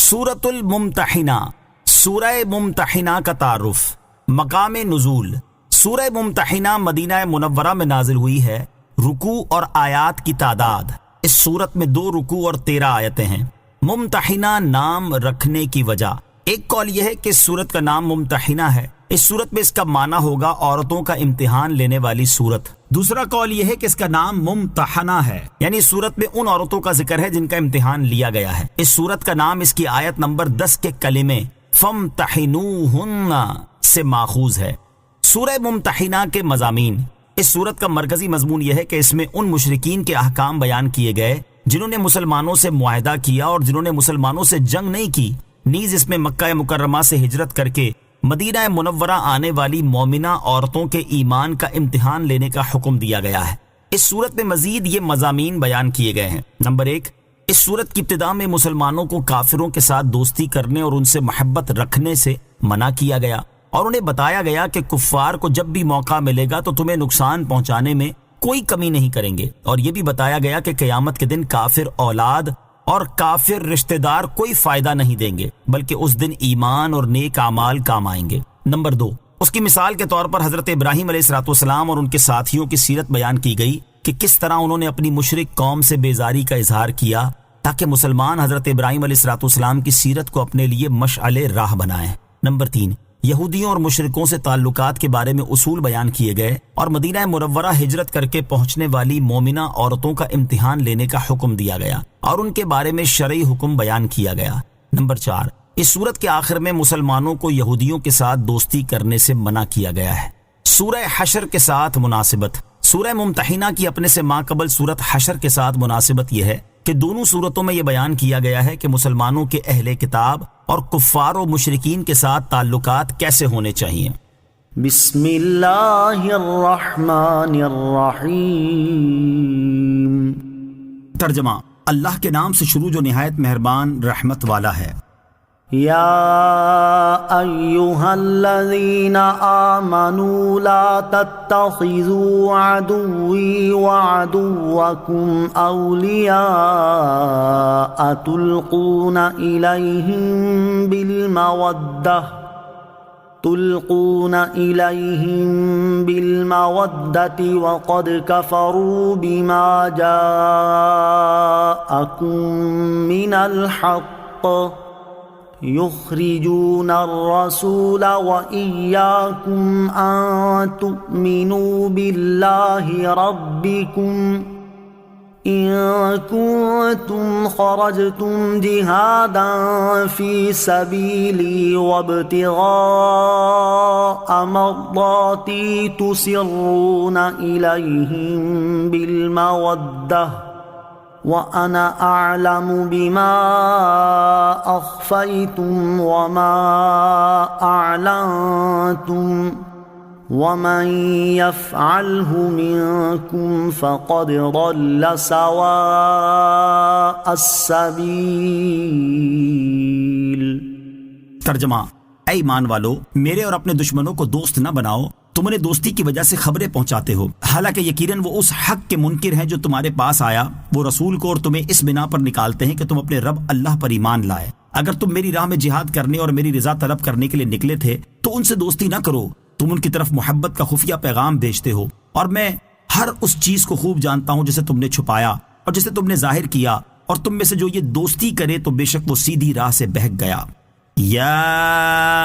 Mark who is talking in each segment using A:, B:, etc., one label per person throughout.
A: سورۃ الممتحنہ، سورہ ممتحنہ کا تعارف۔ مقام نزول، سورہ ممتحنہ مدینہ منورہ میں نازل ہوئی ہے۔ رکوع اور آیات کی تعداد، اس سورت میں 2 رکوع اور 13 آیتیں ہیں۔ ممتحنہ نام رکھنے کی وجہ، ایک قول یہ ہے کہ اس سورت کا نام ممتحنہ ہے، اس سورت میں اس کا معنی ہوگا عورتوں کا امتحان لینے والی سورت۔ دوسرا قول یہ ہے کہ اس کا نام ممتحنہ ہے، یعنی اس سورت میں ان عورتوں کا ذکر ہے جن کا امتحان لیا گیا ہے۔ اس سورت کا نام اس کی آیت نمبر 10 کے کلمے فامتحنوہن سے ماخوذ ہے۔ سورہ ممتحنہ کے مضامین، اس سورت کا مرکزی مضمون یہ ہے کہ اس میں ان مشرکین کے احکام بیان کیے گئے جنہوں نے مسلمانوں سے معاہدہ کیا اور جنہوں نے مسلمانوں سے جنگ نہیں کی۔ نیز اس میں مکہ مکرمہ سے ہجرت کر کے مدینہ منورہ آنے والی مومنہ عورتوں کے ایمان کا امتحان لینے کا حکم دیا گیا ہے۔ اس سورت میں مزید یہ مضامین بیان کیے گئے ہیں۔ نمبر 1، اس سورت کی ابتدا میں مسلمانوں کو کافروں کے ساتھ دوستی کرنے اور ان سے محبت رکھنے سے منع کیا گیا، اور انہیں بتایا گیا کہ کفار کو جب بھی موقع ملے گا تو تمہیں نقصان پہنچانے میں کوئی کمی نہیں کریں گے، اور یہ بھی بتایا گیا کہ قیامت کے دن کافر اولاد اور کافر رشتہ دار کوئی فائدہ نہیں دیں گے، بلکہ اس دن ایمان اور نیک اعمال کام آئیں گے۔ نمبر 2، اس کی مثال کے طور پر حضرت ابراہیم علیہ السلام اور ان کے ساتھیوں کی سیرت بیان کی گئی کہ کس طرح انہوں نے اپنی مشرک قوم سے بیزاری کا اظہار کیا تاکہ مسلمان حضرت ابراہیم علیہ السلام کی سیرت کو اپنے لیے مشعل راہ بنائیں۔ نمبر 3، یہودیوں اور مشرکوں سے تعلقات کے بارے میں اصول بیان کیے گئے اور مدینہ منورہ ہجرت کر کے پہنچنے والی مومنہ عورتوں کا امتحان لینے کا حکم دیا گیا اور ان کے بارے میں شرعی حکم بیان کیا گیا۔ نمبر 4، اس سورت کے آخر میں مسلمانوں کو یہودیوں کے ساتھ دوستی کرنے سے منع کیا گیا ہے۔ سورہ حشر کے ساتھ مناسبت، سورہ ممتحنہ کی اپنے سے ماقبل سورت حشر کے ساتھ مناسبت یہ ہے کہ دونوں صورتوں میں یہ بیان کیا گیا ہے کہ مسلمانوں کے اہل کتاب اور کفار و مشرکین کے ساتھ تعلقات کیسے ہونے چاہیے۔
B: بسم اللہ الرحمن الرحیم۔
A: ترجمہ، اللہ کے نام سے شروع جو نہایت مہربان رحمت والا ہے۔
B: یا ایہا الذین آمنوا لا تتخذوا عدوی وعدوکم اولیاء تلقون الیہم بالمودۃ وقد کفروا بما جاءکم من الحق يخرجون الرسول وإياكم أن تؤمنوا بالله ربكم إن كنتم خرجتم جهادا في سبيلي وابتغاء مرضاتي تسرون إليهم بالمودة وَأَنَا أَعْلَمُ بِمَا أَخْفَيْتُمْ وَمَا أَعْلَنْتُمْ وَمَنْ يَفْعَلْهُ مِنْكُمْ فَقَدْ ضَلَّ سَوَاءَ السَّبِيلِ۔
A: ترجمہ، اے ایمان والو، میرے اور اپنے دشمنوں کو دوست نہ بناؤ، تم انہیں دوستی کی وجہ سے خبریں پہنچاتے ہو، حالانکہ یقیناً وہ اس حق کے منکر ہیں جو تمہارے پاس آیا، وہ رسول کو، اور تمہیں اس بنا پر نکالتے ہیں کہ تم اپنے رب اللہ پر ایمان لائے۔ اگر تم میری راہ میں جہاد کرنے اور میری رضا طلب کرنے کے لیے نکلے تھے تو ان سے دوستی نہ کرو، تم ان کی طرف محبت کا خفیہ پیغام بھیجتے ہو، اور میں ہر اس چیز کو خوب جانتا ہوں جسے تم نے چھپایا اور جسے تم نے ظاہر کیا، اور تم میں سے جو یہ دوستی کرے تو بے شک وہ سیدھی راہ سے بہک گیا۔ یا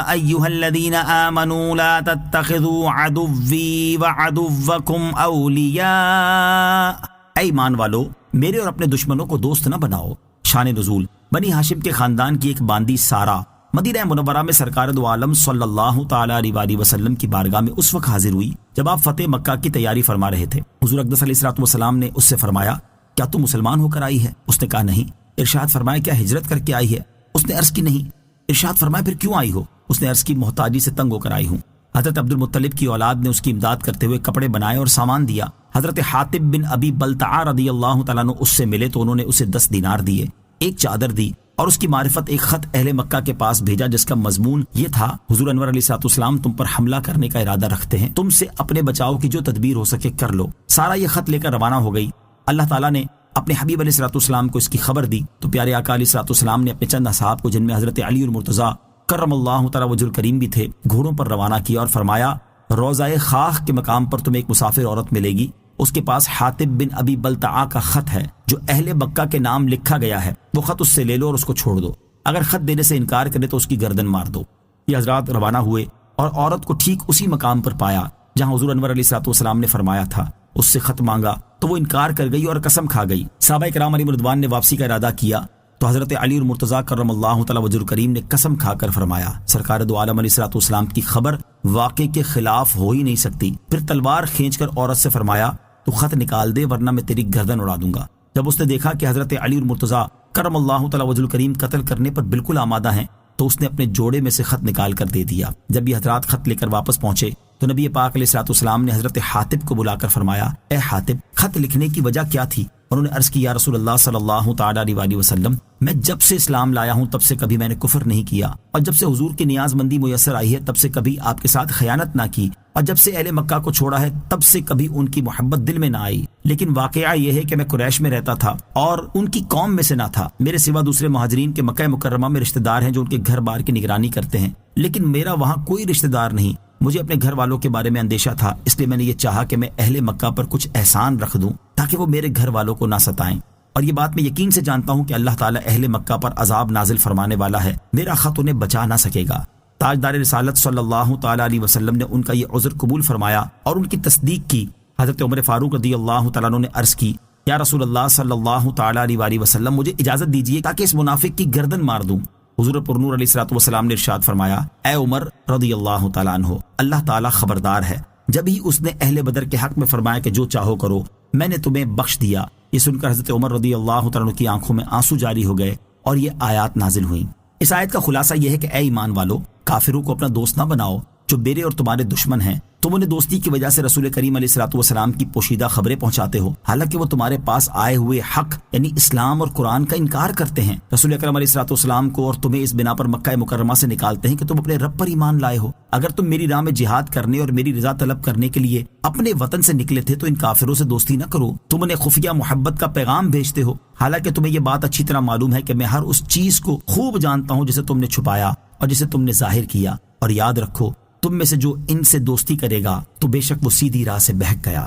A: ایہا الذین آمنوا لا تتخذوا عدوی وعدوکم اولیاء، اے ایمان والو، میرے اور اپنے دشمنوں کو دوست نہ بناؤ۔ شان نزول، بنی ہاشم کے خاندان کی ایک باندی سارہ مدینہ منورہ میں سرکار دو عالم صلی اللہ تعالی علیہ وسلم کی بارگاہ میں اس وقت حاضر ہوئی جب آپ فتح مکہ کی تیاری فرما رہے تھے۔ حضور اقدس علیہ السلام نے اس سے فرمایا، کیا تم مسلمان ہو کر آئی ہے؟ اس نے کہا نہیں۔ ارشاد فرمایا، کیا ہجرت کر کے آئی ہے؟ اس نے عرض کی نہیں۔ ارشاد فرمایا، پھر کیوں آئی ہو؟ اس نے عرض کی، محتاجی سے تنگ ہو کر آئی ہوں۔ حضرت عبد المطلب کی اولاد نے اس کی امداد کرتے ہوئے کپڑے بنائے اور سامان دیا۔ حضرت حاطب بن ابی بلتعہ رضی اللہ تعالیٰ عنہ اس سے ملے تو انہوں نے اسے 10 دینار دیے، ایک چادر دی، اور اس کی معرفت ایک خط اہل مکہ کے پاس بھیجا جس کا مضمون یہ تھا، حضور انور علیہ السلام تم پر حملہ کرنے کا ارادہ رکھتے ہیں، تم سے اپنے بچاؤ کی جو تدبیر ہو سکے کر لو۔ سارا یہ خط لے کر روانہ ہو گئی۔ اللہ تعالیٰ نے اپنے حبیب علیہ الصلوۃ والسلام کو اس کی خبر دی تو پیارے آقا علیہ الصلوۃ والسلام نے اپنے چند اصحاب کو، جن میں حضرت علی المرتضیٰ کرم اللہ تعالی وجہ الکریم بھی تھے، گھوڑوں پر روانہ کیا اور فرمایا روضہ خاخ کے مقام پر تمہیں ایک مسافر عورت ملے گی، اس کے پاس حاطب بن ابی بلتعا کا خط ہے جو اہل مکہ کے نام لکھا گیا ہے، وہ خط اس سے لے لو اور اس کو چھوڑ دو، اگر خط دینے سے انکار کرے تو اس کی گردن مار دو۔ یہ حضرات روانہ ہوئے اور عورت کو ٹھیک اسی مقام پر پایا جہاں حضور انور علیہ الصلوۃ والسلام نے فرمایا تھا۔ اس سے خط مانگا تو وہ انکار کر گئی اور قسم کھا گئی۔ صحابہ کرام علیہ رضوان نے واپسی کا ارادہ کیا تو حضرت علی المرتضیٰ کرم اللہ تعالی وجہ الکریم نے قسم کھا کر فرمایا سرکار دو عالم علیہ الصلوۃ والسلام کی خبر واقع کے خلاف ہو ہی نہیں سکتی۔ پھر تلوار کھینچ کر عورت سے فرمایا تو خط نکال دے ورنہ میں تیری گردن اڑا دوں گا۔ جب اس نے دیکھا کہ حضرت علی المرتضیٰ کرم اللہ تعالی وجہ الکریم قتل کرنے پر بالکل آمادہ ہیں تو اس نے اپنے جوڑے میں سے خط نکال کر دے دیا۔ جب یہ حضرات خط لے کر واپس پہنچے تو نبی پاک علیہ الصلوۃ والسلام نے حضرت حاطب کو بلا کر فرمایا اے حاطب، خط لکھنے کی وجہ کیا تھی؟ انہوں نے عرض کی یا رسول اللہ صلی اللہ تعالی علیہ وآلہ وسلم، میں جب سے اسلام لایا ہوں تب سے کبھی میں نے کفر نہیں کیا، اور جب سے حضور کی نیاز مندی میسر آئی ہے تب سے کبھی آپ کے ساتھ خیانت نہ کی، اور جب سے اہل مکہ کو چھوڑا ہے تب سے کبھی ان کی محبت دل میں نہ آئی، لیکن واقعہ یہ ہے کہ میں قریش میں رہتا تھا اور ان کی قوم میں سے نہ تھا، میرے سوا دوسرے مہاجرین کے مکہ مکرمہ میں رشتہ دار ہیں جو ان کے گھر بار کی نگرانی کرتے ہیں، لیکن میرا وہاں کوئی رشتہ دار نہیں۔ مجھے اپنے گھر والوں کے بارے میں اندیشہ تھا، اس لیے میں نے یہ چاہا کہ میں اہل مکہ پر کچھ احسان رکھ دوں تاکہ وہ میرے گھر والوں کو نہ ستائیں، اور یہ بات میں یقین سے جانتا ہوں کہ اللہ تعالیٰ اہل مکہ پر عذاب نازل فرمانے والا ہے، میرا خط انہیں بچا نہ سکے گا۔ تاجدار رسالت صلی اللہ تعالیٰ علیہ وسلم نے ان کا یہ عذر قبول فرمایا اور ان کی تصدیق کی۔ حضرت عمر فاروق رضی اللہ تعالیٰ عنہ نے عرض کی یا رسول اللہ صلی اللہ تعالیٰ علیہ وآلہ وسلم، مجھے اجازت دیجیے تاکہ اس منافق کی گردن مار دوں۔ حضور پرنور علیہ الصلوۃ والسلام نے ارشاد فرمایا اے عمر رضی اللہ تعالیٰ عنہ، اللہ تعالیٰ خبردار ہے۔ جب ہی اس نے اہل بدر کے حق میں فرمایا کہ جو چاہو کرو، میں نے تمہیں بخش دیا، یہ سن کر حضرت عمر رضی اللہ تعالیٰ عنہ کی آنکھوں میں آنسو جاری ہو گئے اور یہ آیات نازل ہوئیں۔ اس آیت کا خلاصہ یہ ہے کہ اے ایمان والو، کافروں کو اپنا دوست نہ بناؤ جو میرے اور تمہارے دشمن ہیں، تم انہیں دوستی کی وجہ سے رسول کریم علیہ الصلوۃ والسلام کی پوشیدہ خبریں پہنچاتے ہو، حالانکہ وہ تمہارے پاس آئے ہوئے حق یعنی اسلام اور قرآن کا انکار کرتے ہیں۔ رسول اکرم علیہ الصلوۃ والسلام کو اور تمہیں اس بنا پر مکہ مکرمہ سے نکالتے ہیں کہ تم اپنے رب پر ایمان لائے ہو۔ اگر تم میری راہ میں جہاد کرنے اور میری رضا طلب کرنے کے لیے اپنے وطن سے نکلے تھے تو ان کافروں سے دوستی نہ کرو، تم انہیں خفیہ محبت کا پیغام بھیجتے ہو، حالانکہ تمہیں یہ بات اچھی طرح معلوم ہے کہ میں ہر اس چیز کو خوب جانتا ہوں جسے تم نے چھپایا اور جسے تم نے ظاہر کیا، اور یاد رکھو تم میں سے جو ان سے دوستی کرے گا تو بے شک وہ سیدھی راہ سے بہک گیا۔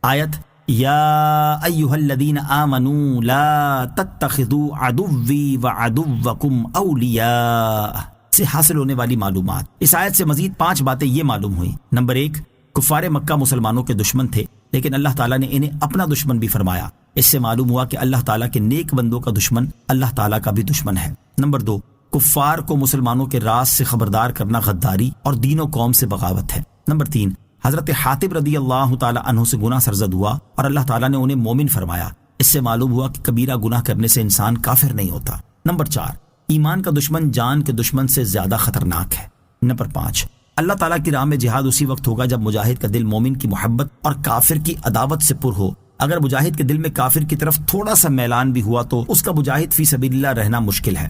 A: آیت یا ایھا الذین آمنوا لا تتخذوا عدوی وعدوکم اولیاء سے حاصل ہونے والی معلومات۔ اس آیت سے مزید 5 باتیں یہ معلوم ہوئی۔ نمبر 1، کفار مکہ مسلمانوں کے دشمن تھے لیکن اللہ تعالیٰ نے انہیں اپنا دشمن بھی فرمایا۔ اس سے معلوم ہوا کہ اللہ تعالیٰ کے نیک بندوں کا دشمن اللہ تعالیٰ کا بھی دشمن ہے۔ نمبر 2، کفار کو مسلمانوں کے راز سے خبردار کرنا غداری اور دین و قوم سے بغاوت ہے۔ نمبر 3، حضرت حاطب رضی اللہ تعالی عنہ سے گناہ سرزد ہوا اور اللہ تعالیٰ نے انہیں مومن فرمایا۔ اس سے معلوم ہوا کہ کبیرہ گناہ کرنے سے انسان کافر نہیں ہوتا۔ نمبر 4، ایمان کا دشمن جان کے دشمن سے زیادہ خطرناک ہے۔ نمبر 5، اللہ تعالیٰ کی راہ میں جہاد اسی وقت ہوگا جب مجاہد کا دل مومن کی محبت اور کافر کی عداوت سے پر ہو۔ اگر مجاہد کے دل میں کافر کی طرف تھوڑا سا میلان بھی ہوا تو اس کا مجاہد فی سبیل اللہ رہنا مشکل ہے۔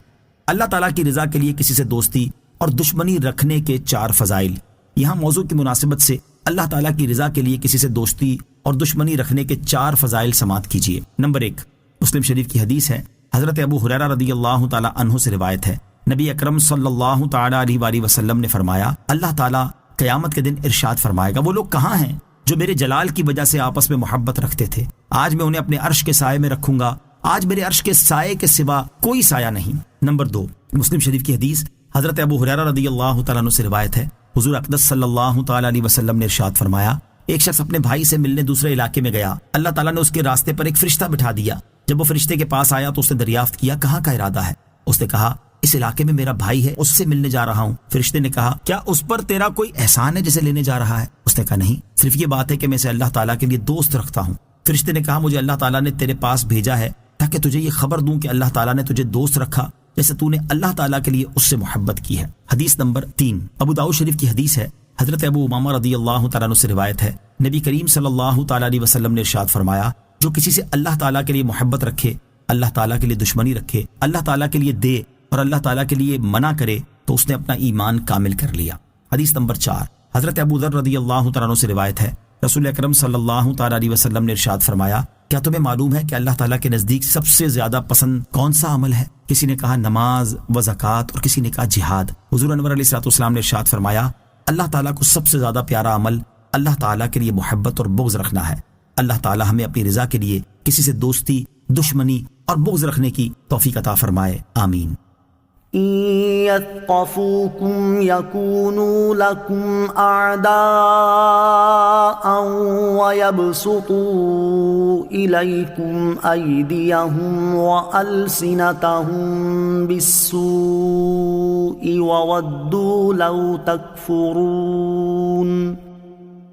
A: اللہ تعالیٰ کی رضا کے لیے کسی سے دوستی اور دشمنی رکھنے کے 4 فضائل۔ یہاں موضوع کی مناسبت سے اللہ تعالیٰ کی رضا کے لیے کسی سے دوستی اور دشمنی رکھنے کے 4 فضائل سماعت کیجیے۔ نمبر 1، مسلم شریف کی حدیث ہے، حضرت ابو ہریرہ رضی اللہ تعالیٰ عنہ سے روایت ہے، نبی اکرم صلی اللہ تعالیٰ علیہ وآلہ وسلم نے فرمایا اللہ تعالیٰ قیامت کے دن ارشاد فرمائے گا وہ لوگ کہاں ہیں جو میرے جلال کی وجہ سے آپس میں محبت رکھتے تھے؟ آج میں انہیں اپنے عرش کے سائے میں رکھوں گا، آج میرے عرش کے سائے کے سوا کوئی سایہ نہیں۔ نمبر 2، مسلم شریف کی حدیث حضرت ابو ہریرہ رضی اللہ تعالیٰ عنہ سے روایت ہے، حضور اقدس صلی اللہ تعالیٰ علیہ وسلم نے ارشاد فرمایا ایک شخص اپنے بھائی سے ملنے دوسرے علاقے میں گیا، اللہ تعالیٰ نے اس کے راستے پر ایک فرشتہ بٹھا دیا۔ جب وہ فرشتے کے پاس آیا تو اس نے دریافت کیا کہاں کا ارادہ ہے؟ اس نے کہا اس علاقے میں میرا بھائی ہے، اس سے ملنے جا رہا ہوں۔ فرشتے نے کہا کیا اس پر تیرا کوئی احسان ہے جسے لینے جا رہا ہے؟ اس نے کہا نہیں، صرف یہ بات ہے کہ میں اسے اللہ تعالیٰ کے لیے دوست رکھتا ہوں۔ فرشتے نے کہا مجھے اللہ تعالیٰ نے تیرے پاس بھیجا ہے تاکہ تجھے یہ خبر دوں کہ اللہ تعالیٰ نے تجھے دوست رکھا جیسے تو نے اللہ تعالیٰ کے لیے اس سے محبت کی ہے۔ حدیث نمبر 3، ابو داؤد شریف کی حدیث ہے، حضرت ابو امامہ رضی اللہ تعالیٰ عنہ سے روایت ہے، نبی کریم صلی اللہ تعالیٰ علیہ وسلم نے ارشاد فرمایا جو کسی سے اللہ تعالیٰ کے لیے محبت رکھے، اللہ تعالیٰ کے لیے دشمنی رکھے، اللہ تعالیٰ کے لیے دے اور اللہ تعالیٰ کے لیے منع کرے تو اس نے اپنا ایمان کامل کر لیا۔ حدیث نمبر 4، حضرت ابو ذر رضی اللہ تعالیٰ عنہ سے روایت ہے، رسول اکرم صلی اللہ تعالیٰ علیہ وسلم نے ارشاد فرمایا کیا تمہیں معلوم ہے کہ اللہ تعالیٰ کے نزدیک سب سے زیادہ پسند کون سا عمل ہے؟ کسی نے کہا نماز و زکوٰۃ اور کسی نے کہا جہاد۔ حضور انور علیہ الصلوۃ والسلام نے ارشاد فرمایا اللہ تعالیٰ کو سب سے زیادہ پیارا عمل اللہ تعالیٰ کے لیے محبت اور بغض رکھنا ہے۔ اللہ تعالیٰ ہمیں اپنی رضا کے لیے کسی سے دوستی، دشمنی اور بغض رکھنے کی توفیق عطا فرمائے، آمین۔
B: إن يثقفوكم يكونوا لكم أعداء ويبسطوا إليكم أيديهم وألسنتهم بالسوء وودوا لو تكفرون۔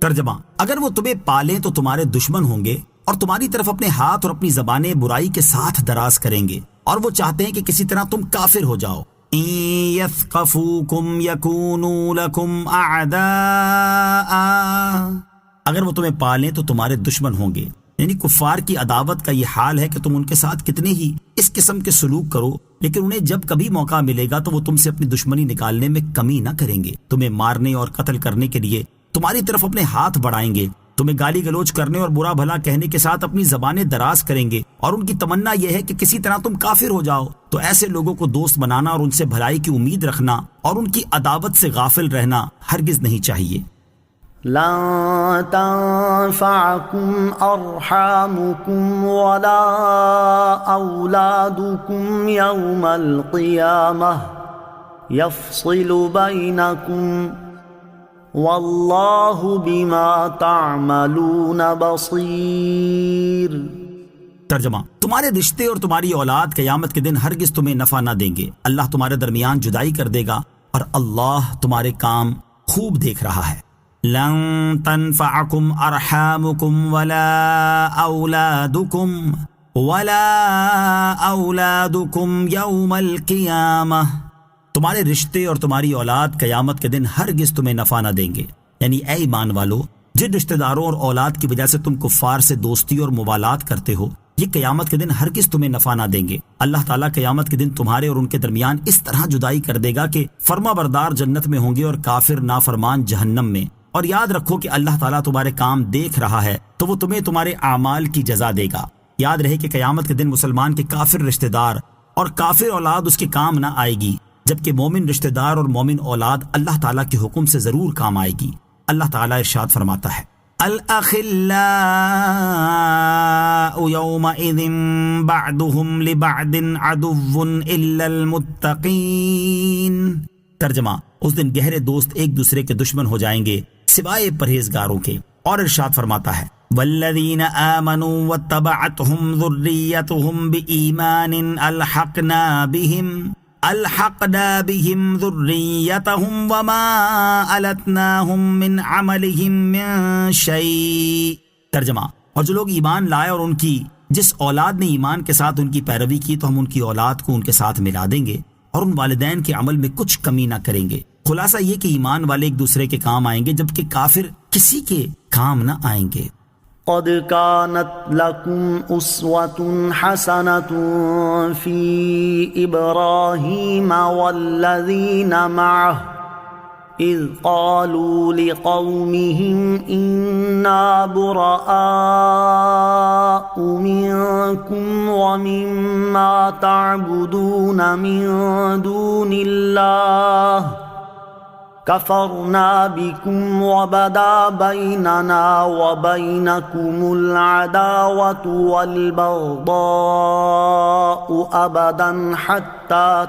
A: ترجمہ، اگر وہ تمہیں پالیں تو تمہارے دشمن ہوں گے اور تمہاری طرف اپنے ہاتھ اور اپنی زبانیں برائی کے ساتھ دراز کریں گے، اور وہ چاہتے ہیں کہ کسی طرح تم کافر ہو جاؤ۔ إِن يَثْقَفُوكُمْ يَكُونُوا لَكُمْ أَعْدَاءً، اگر وہ تمہیں پالیں تو تمہارے دشمن ہوں گے، یعنی کفار کی عداوت کا یہ حال ہے کہ تم ان کے ساتھ کتنے ہی اس قسم کے سلوک کرو، لیکن انہیں جب کبھی موقع ملے گا تو وہ تم سے اپنی دشمنی نکالنے میں کمی نہ کریں گے، تمہیں مارنے اور قتل کرنے کے لیے تمہاری طرف اپنے ہاتھ بڑھائیں گے، تمہیں گالی گلوچ کرنے اور برا بھلا کہنے کے ساتھ اپنی زبانیں دراز کریں گے، اور ان کی تمنا یہ ہے کہ کسی طرح تم کافر ہو جاؤ۔ تو ایسے لوگوں کو دوست بنانا اور ان سے بھلائی کی امید رکھنا اور ان کی عداوت سے غافل رہنا ہرگز نہیں چاہیے۔
B: لن تنفعكم أرحامكم ولا أولادكم يوم القيامة يفصل بينكم واللہ بما تعملون بصیر۔
A: ترجمہ، تمہارے رشتے اور تمہاری اولاد قیامت کے دن ہرگز تمہیں نفع نہ دیں گے، اللہ تمہارے درمیان جدائی کر دے گا اور اللہ تمہارے کام خوب دیکھ رہا ہے۔ لن تنفعکم ارحامکم ولا اولادکم یوم القیامہ، تمہارے رشتے اور تمہاری اولاد قیامت کے دن ہرگز تمہیں نفع نہ دیں گے، یعنی اے ایمان والو، جن رشتہ داروں اور اولاد کی وجہ سے تم کفار سے دوستی اور موالات کرتے ہو، یہ قیامت کے دن ہرگز تمہیں نفع نہ دیں گے۔ اللہ تعالیٰ قیامت کے دن تمہارے اور ان کے درمیان اس طرح جدائی کر دے گا کہ فرما بردار جنت میں ہوں گے اور کافر نافرمان جہنم میں۔ اور یاد رکھو کہ اللہ تعالیٰ تمہارے کام دیکھ رہا ہے تو وہ تمہیں تمہارے اعمال کی جزا دے گا۔ یاد رہے کہ قیامت کے دن مسلمان کے کافر رشتہ دار اور کافر اولاد اس کے کام نہ آئے گی، جبکہ مومن رشتہ دار اور مومن اولاد اللہ تعالیٰ کے حکم سے ضرور کام آئے گی۔ اللہ تعالیٰ ارشاد فرماتا ہے الأخلاء يومئذ بعضهم لبعض عدو إلا المتقين۔ ترجمہ، اس دن گہرے دوست ایک دوسرے کے دشمن ہو جائیں گے سوائے پرہیزگاروں کے۔ اور ارشاد فرماتا ہے والذین آمنوا واتبعتهم ذریتهم بإیمان الحقنا بهم ذریتهم وما ألتناهم من عملهم من شيء۔ ترجمہ، اور جو لوگ ایمان لائے اور ان کی جس اولاد نے ایمان کے ساتھ ان کی پیروی کی تو ہم ان کی اولاد کو ان کے ساتھ ملا دیں گے اور ان والدین کے عمل میں کچھ کمی نہ کریں گے۔ خلاصہ یہ کہ ایمان والے ایک دوسرے کے کام آئیں گے جبکہ کافر کسی کے کام نہ آئیں گے۔
B: قد كانت لكم أسوة حسنة في إبراهيم والذين معه إذ قالوا لقومهم إنا براء منكم ومما تعبدون من دون الله كفرنا بكم وبدا بيننا وبينكم العداوة والبغضاء أبدا حتى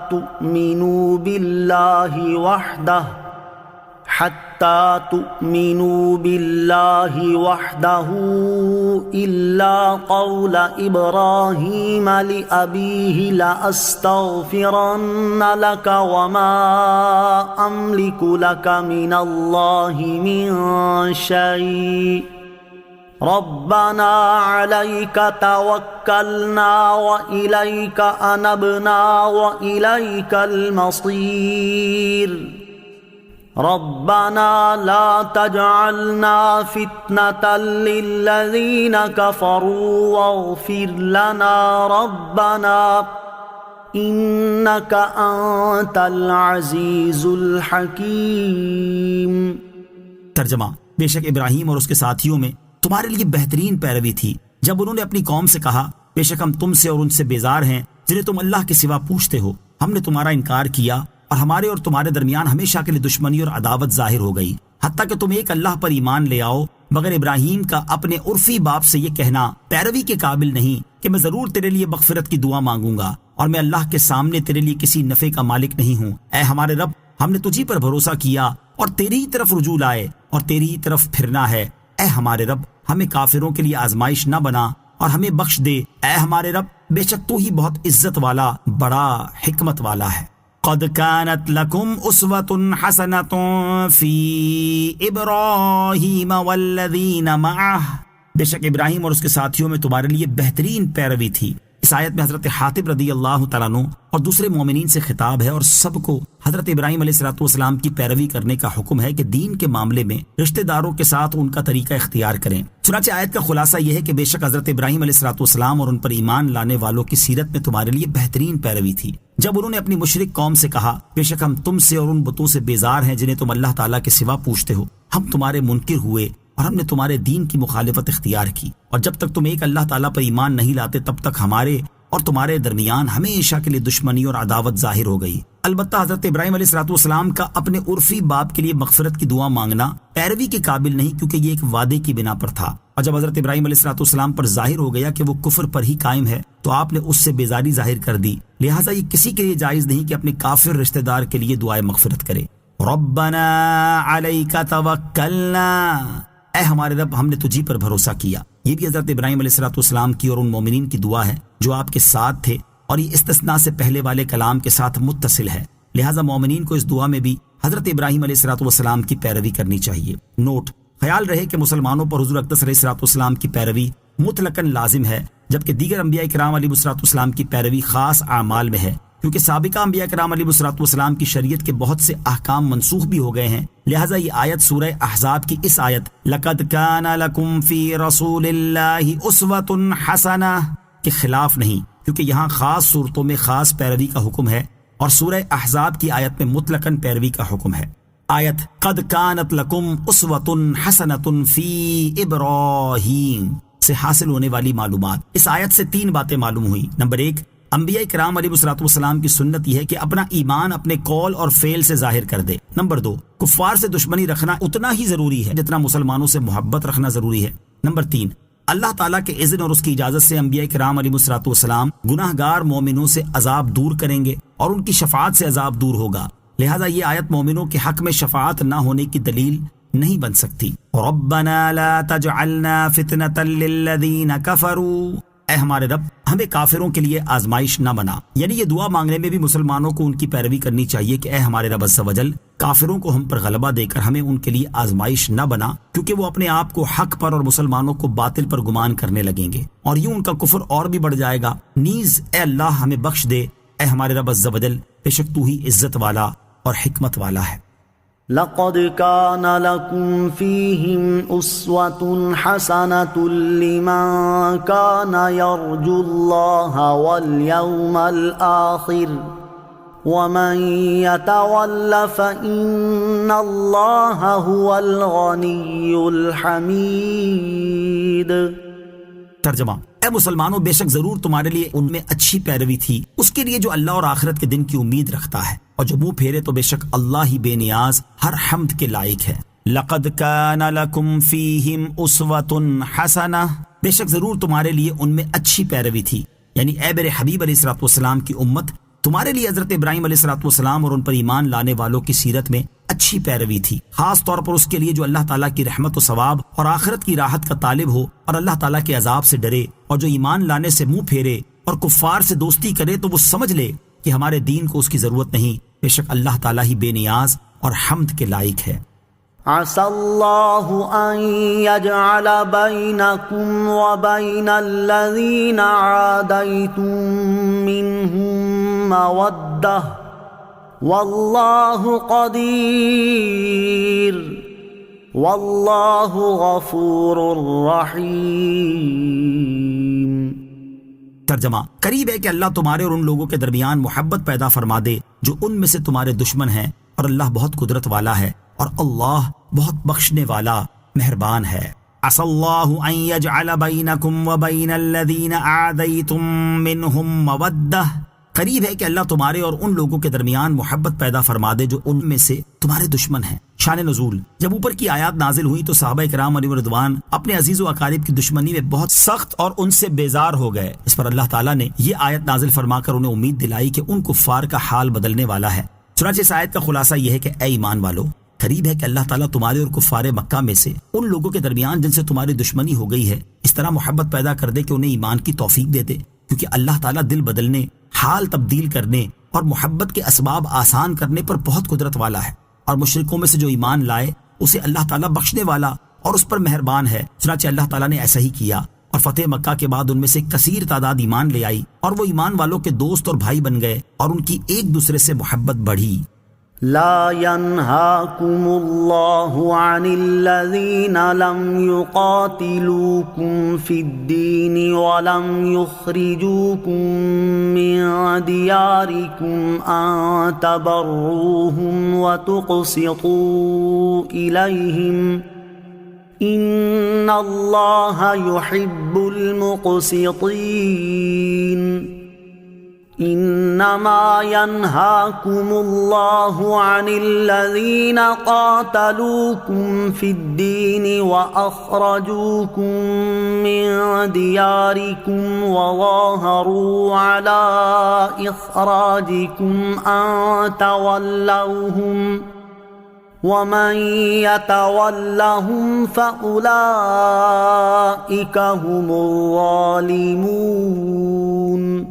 B: تؤمنوا بالله وحده إلا قول إبراهيم لأبيه لأستغفرن لك وما أملك لك من الله من شيء ربنا عليك توكلنا وإليك أنبنا وإليك المصير ربنا لا تجعلنا فتنة للذين كفروا واغفر لنا ربنا إنك أنت العزيز الحكيم۔
A: ترجمہ، بے شک ابراہیم اور اس کے ساتھیوں میں تمہارے لیے بہترین پیروی تھی جب انہوں نے اپنی قوم سے کہا بے شک ہم تم سے اور ان سے بیزار ہیں جنہیں تم اللہ کے سوا پوچھتے ہو، ہم نے تمہارا انکار کیا اور ہمارے اور تمہارے درمیان ہمیشہ کے لیے دشمنی اور عداوت ظاہر ہو گئی، حتیٰ کہ تم ایک اللہ پر ایمان لے آؤ، مگر ابراہیم کا اپنے عرفی باپ سے یہ کہنا پیروی کے قابل نہیں کہ میں ضرور تیرے لیے مغفرت کی دعا مانگوں گا اور میں اللہ کے سامنے تیرے لیے کسی نفع کا مالک نہیں ہوں۔ اے ہمارے رب، ہم نے تجھی پر بھروسہ کیا اور تیری ہی طرف رجوع لائے اور تیری ہی طرف پھرنا ہے۔ اے ہمارے رب، ہمیں کافروں کے لیے آزمائش نہ بنا اور ہمیں بخش دے۔ اے ہمارے رب، بے شک تو ہی بہت عزت والا، بڑا حکمت والا ہے۔ قد كانت لكم اسوة حسنة في ابراہیم والذین معه، بے شک ابراہیم اور اس کے ساتھیوں میں تمہارے لیے بہترین پیروی تھی۔ اس آیت میں حضرت حاطب رضی اللہ تعالیٰ عنہ اور دوسرے مومنین سے خطاب ہے اور سب کو حضرت ابراہیم علیہ السلام کی پیروی کرنے کا حکم ہے کہ دین کے معاملے میں رشتہ داروں کے ساتھ ان کا طریقہ اختیار کریں۔ چنانچہ آیت کا خلاصہ یہ ہے کہ بے شک حضرت ابراہیم علیہ السلام اور ان پر ایمان لانے والوں کی سیرت میں تمہارے لیے بہترین پیروی تھی۔ جب انہوں نے اپنی مشرک قوم سے کہا بے شک ہم تم سے اور ان بتوں سے بیزار ہیں جنہیں تم اللہ تعالیٰ کے سوا پوچھتے ہو، ہم تمہارے منکر ہوئے اور ہم نے تمہارے دین کی مخالفت اختیار کی، اور جب تک تم ایک اللہ تعالیٰ پر ایمان نہیں لاتے تب تک ہمارے اور تمہارے درمیان ہمیشہ کے لیے دشمنی اور عداوت ظاہر ہو گئی۔ البتہ حضرت ابراہیم علیہ السلام کا اپنے عرفی باپ کے لیے مغفرت کی دعا مانگنا پیروی کے قابل نہیں، کیونکہ یہ ایک وعدے کی بنا پر تھا، اور جب حضرت ابراہیم علیہ السلام پر ظاہر ہو گیا کہ وہ کفر پر ہی قائم ہے تو آپ نے اس سے بیزاری ظاہر کر دی، لہٰذا یہ کسی کے لیے جائز نہیں کہ اپنے کافر رشتہ دار کے لیے دعائے مغفرت کرے۔ ربنا علیک توکلنا، اے ہمارے رب ہم نے تجھی پر بھروسہ کیا۔ یہ بھی حضرت ابراہیم علیہ السلام کی اور ان مومنین کی دعا ہے جو آپ کے ساتھ تھے، اور یہ استثناء سے پہلے والے کلام کے ساتھ متصل ہے، لہٰذا مومنین کو اس دعا میں بھی حضرت ابراہیم علیہ السلام کی پیروی کرنی چاہیے۔ نوٹ: خیال رہے کہ مسلمانوں پر حضور اقدس علیہ السلام کی پیروی مطلقاً لازم ہے، جبکہ دیگر انبیاء کرام علیہ السلام کی پیروی خاص اعمال میں ہے، کیونکہ سابقہ انبیاء کرام علیہ السلام کی شریعت کے بہت سے احکام منسوخ بھی ہو گئے ہیں، لہٰذا یہ آیت سورہ احزاب کی اس آیت لَقَدْ كَانَ لَكُمْ فِي رَسُولِ اللَّهِ أُسْوَةٌ حَسَنَةٌ کے خلاف نہیں، کیونکہ یہاں خاص صورتوں میں خاص پیروی کا حکم ہے اور سورہ احزاب کی آیت میں مطلقاً پیروی کا حکم ہے۔ آیت قد كانت لكم اسوة حسنة في ابراہیم سے حاصل ہونے والی معلومات۔ اس آیت سے تین باتیں معلوم ہوئی۔ نمبر ایک، انبیاء کرام علیہ السلام کی سنت یہ ہے کہ اپنا ایمان اپنے قول اور فعل سے ظاہر کر دے۔ نمبر دو، کفار سے دشمنی رکھنا اتنا ہی ضروری ہے جتنا مسلمانوں سے محبت رکھنا ضروری ہے۔ نمبر تین، اللہ تعالیٰ کے اذن اور اس کی اجازت سے انبیاء کرام علیہ السلام گناہ گار مومنوں سے عذاب دور کریں گے اور ان کی شفاعت سے عذاب دور ہوگا، لہذا یہ آیت مومنوں کے حق میں شفاعت نہ ہونے کی دلیل نہیں بن سکتی۔ ربنا لا تجعلنا فتنة للذین کفروا، اے ہمارے رب ہمیں کافروں کے لیے آزمائش نہ بنا، یعنی یہ دعا مانگنے میں بھی مسلمانوں کو ان کی پیروی کرنی چاہیے کہ اے ہمارے رب عز و جل کافروں کو ہم پر غلبہ دے کر ہمیں ان کے لیے آزمائش نہ بنا، کیونکہ وہ اپنے آپ کو حق پر اور مسلمانوں کو باطل پر گمان کرنے لگیں گے اور یوں ان کا کفر اور بھی بڑھ جائے گا۔ نیز اے اللہ ہمیں بخش دے، اے ہمارے رب عز و جل بے شک تو ہی عزت والا اور حکمت والا ہے۔
B: لقد كان لكم فيهم أسوة حسنة لمن كان يرجو الله واليوم الآخر ومن يتول فإن الله هو الغني الحميد۔
A: ترجمہ: اے مسلمانوں، بے شک ضرور تمہارے لیے ان میں اچھی پیروی تھی اس کے لیے جو اللہ اور آخرت کے دن کی امید رکھتا ہے، اور جو منہ پھیرے تو بے شک اللہ ہی بے نیاز ہر حمد کے لائق ہے۔ لقد كان لكم فيهم أسوة حسنة، بے شک ضرور تمہارے لیے ان میں اچھی پیروی تھی، یعنی اے میرے حبیب علیہ السلام کی امت، تمہارے لیے حضرت ابراہیم علیہ السلام اور ان پر ایمان لانے والوں کی سیرت میں اچھی پیروی تھی، خاص طور پر اس کے لیے جو اللہ تعالیٰ کی رحمت و ثواب اور آخرت کی راحت کا طالب ہو اور اللہ تعالیٰ کے عذاب سے ڈرے، اور جو ایمان لانے سے منہ پھیرے اور کفار سے دوستی کرے تو وہ سمجھ لے کہ ہمارے دین کو اس کی ضرورت نہیں، بے شک اللہ تعالیٰ ہی بے نیاز اور حمد کے لائق ہے۔
B: عسى الله أن يجعل بينكم وبين الذين عاديتم منهم مودة والله قدير والله غفور رحيم۔
A: ترجمہ: قریب ہے کہ اللہ تمہارے اور ان لوگوں کے درمیان محبت پیدا فرما دے جو ان میں سے تمہارے دشمن ہیں، اور اللہ بہت قدرت والا ہے اور اللہ بہت بخشنے والا مہربان ہے۔ عسى الله أن يجعل بينكم وبين الذين عاديتم منهم مودة، قریب ہے کہ اللہ تمہارے اور ان لوگوں کے درمیان محبت پیدا فرما دے جو ان میں سے تمہارے دشمن ہیں۔ شان نزول، جب اوپر کی آیات نازل ہوئی تو صحابہ کرام علیہم رضوان اپنے عزیز و اقارب کی دشمنی میں بہت سخت اور ان سے بیزار ہو گئے۔ اس پر اللہ تعالیٰ نے یہ آیت نازل فرما کر انہیں امید دلائی کہ ان کفار کا حال بدلنے والا ہے۔ چنانچہ اس آیت کا خلاصہ یہ ہے کہ اے ایمان والو، قریب ہے کہ اللہ تعالیٰ تمہارے اور کفار مکہ میں سے ان لوگوں کے درمیان جن سے تمہاری دشمنی ہو گئی ہے اس طرح محبت پیدا کر دے کہ انہیں ایمان کی توفیق دے دے، کیونکہ اللہ تعالیٰ دل بدلنے، حال تبدیل کرنے اور محبت کے اسباب آسان کرنے پر بہت قدرت والا ہے، اور مشرکوں میں سے جو ایمان لائے اسے اللہ تعالیٰ بخشنے والا اور اس پر مہربان ہے۔ چنانچہ اللہ تعالیٰ نے ایسا ہی کیا، اور فتح مکہ کے بعد ان میں سے کثیر تعداد ایمان لے آئی اور وہ ایمان والوں کے دوست اور بھائی بن گئے اور ان کی ایک دوسرے سے محبت بڑھی۔
B: لا ينهاكم الله عن الذين لم يقاتلوكم في الدين ولم يخرجوكم من دياركم أن تبروهم وتقسطوا إليهم إن الله يحب المقسطين انما ينهاكم الله عن الذين قاتلوكم في الدين واخرجوكم من دياركم وظاهروا على اخراجكم ان تولوهم ومن يتولهم فاولئك هم الظالمون۔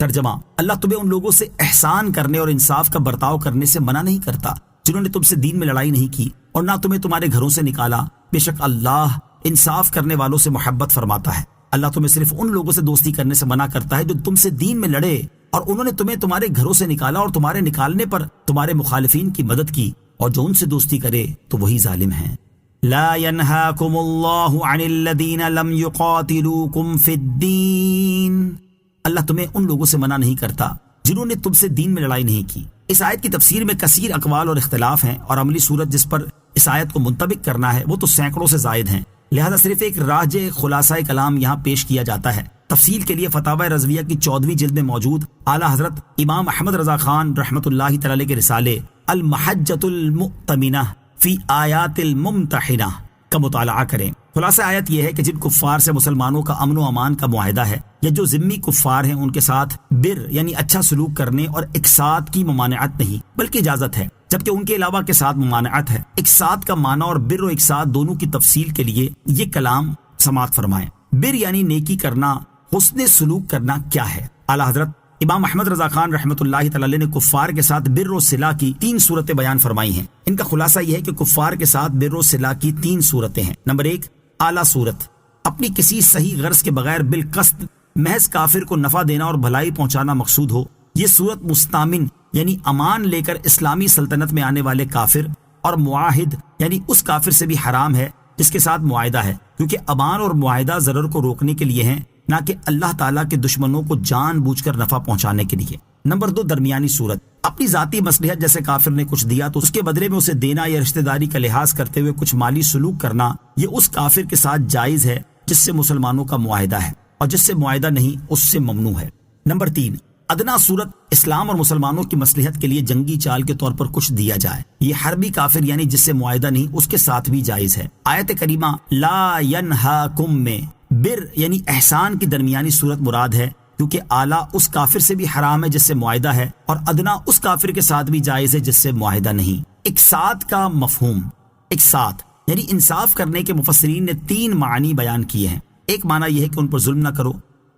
A: ترجمہ، اللہ تمہیں ان لوگوں سے احسان کرنے اور انصاف کا برتاؤ کرنے سے منع نہیں کرتا جنہوں نے تم سے دین میں لڑائی نہیں کی اور نہ تمہیں تمہارے گھروں سے نکالا، بے شک اللہ انصاف کرنے والوں سے محبت فرماتا ہے۔ اللہ تمہیں صرف ان لوگوں سے دوستی کرنے سے منع کرتا ہے جو تم سے دین میں لڑے اور انہوں نے تمہیں تمہارے گھروں سے نکالا اور تمہارے نکالنے پر تمہارے مخالفین کی مدد کی، اور جو ان سے دوستی کرے تو وہی ظالم ہیں۔ لا ينهاكم الله عن الذين لم يقاتلوكم في الدين، اللہ تمہیں ان لوگوں سے منع نہیں کرتا جنہوں نے تم سے دین میں لڑائی نہیں کی۔ اس آیت کی تفسیر میں کثیر اقوال اور اختلاف ہیں، اور عملی صورت جس پر اس آیت کو منطبق کرنا ہے وہ تو سینکڑوں سے زائد ہیں، لہذا صرف ایک راجع خلاصہ کلام یہاں پیش کیا جاتا ہے۔ تفصیل کے لیے فتاوی رضویہ کی 14ویں جلد میں موجود اعلیٰ حضرت امام احمد رضا خان رحمۃ اللہ تعالی کے رسالے المحجۃ المؤتمنہ فی آیات الممتحنہ کا مطالعہ کریں۔ خلاصہ آیت یہ ہے کہ جن کفار سے مسلمانوں کا امن و امان کا معاہدہ ہے یا جو ذمی کفار ہیں ان کے ساتھ بر یعنی اچھا سلوک کرنے اور اقساط کی ممانعت نہیں بلکہ اجازت ہے، جبکہ ان کے علاوہ کے ساتھ ممانعت ہے۔ اقساط کا معنی اور بر و اقساط دونوں کی تفصیل کے لیے یہ کلام سماعت فرمائیں۔ بر یعنی نیکی کرنا، حسن سلوک کرنا کیا ہے؟ اعلیٰ حضرت امام احمد رضا خان رحمۃ اللہ تعالی نے کفار کے ساتھ بر و صلہ کی 3 صورتیں بیان فرمائی ہیں۔ ان کا خلاصہ یہ ہے کہ کفار کے ساتھ بر و صلہ کی 3 صورتیں ہیں۔ نمبر 1، اعلیٰ صورت، اپنی کسی صحیح غرض کے بغیر بالقصد محض کافر کو نفع دینا اور بھلائی پہنچانا مقصود ہو۔ یہ صورت مستامن یعنی امان لے کر اسلامی سلطنت میں آنے والے کافر اور معاہد یعنی اس کافر سے بھی حرام ہے جس کے ساتھ معاہدہ ہے، کیونکہ امان اور معاہدہ ضرر کو روکنے کے لیے ہیں، نہ کہ اللہ تعالیٰ کے دشمنوں کو جان بوجھ کر نفع پہنچانے کے لیے۔ نمبر 2، درمیانی صورت، اپنی ذاتی مصلحت جیسے کافر نے کچھ دیا تو اس کے بدلے میں اسے دینا یا رشتہ داری کا لحاظ کرتے ہوئے کچھ مالی سلوک کرنا، یہ اس کافر کے ساتھ جائز ہے جس سے مسلمانوں کا معاہدہ ہے، اور جس سے معاہدہ نہیں اس سے ممنوع ہے۔ نمبر 3، ادنا صورت، اسلام اور مسلمانوں کی مصلحت کے لیے جنگی چال کے طور پر کچھ دیا جائے، یہ حربی کافر یعنی جس سے معاہدہ نہیں اس کے ساتھ بھی جائز ہے۔ آیت کریمہ لا ینہاکم میں بر یعنی احسان کی درمیانی صورت مراد ہے، کیونکہ اعلیٰ اس کافر سے بھی حرام ہے جس سے معاہدہ ہے، اور ادنا اس کافر کے ساتھ بھی جائز ہے جس سے معاہدہ نہیں۔ اقساط کا مفہوم، اقساط یعنی انصاف کرنے کے مفسرین نے 3 معنی بیان کیے ہیں۔ ایک معنی یہ ہے کہ ان پر ظلم نہ کرو،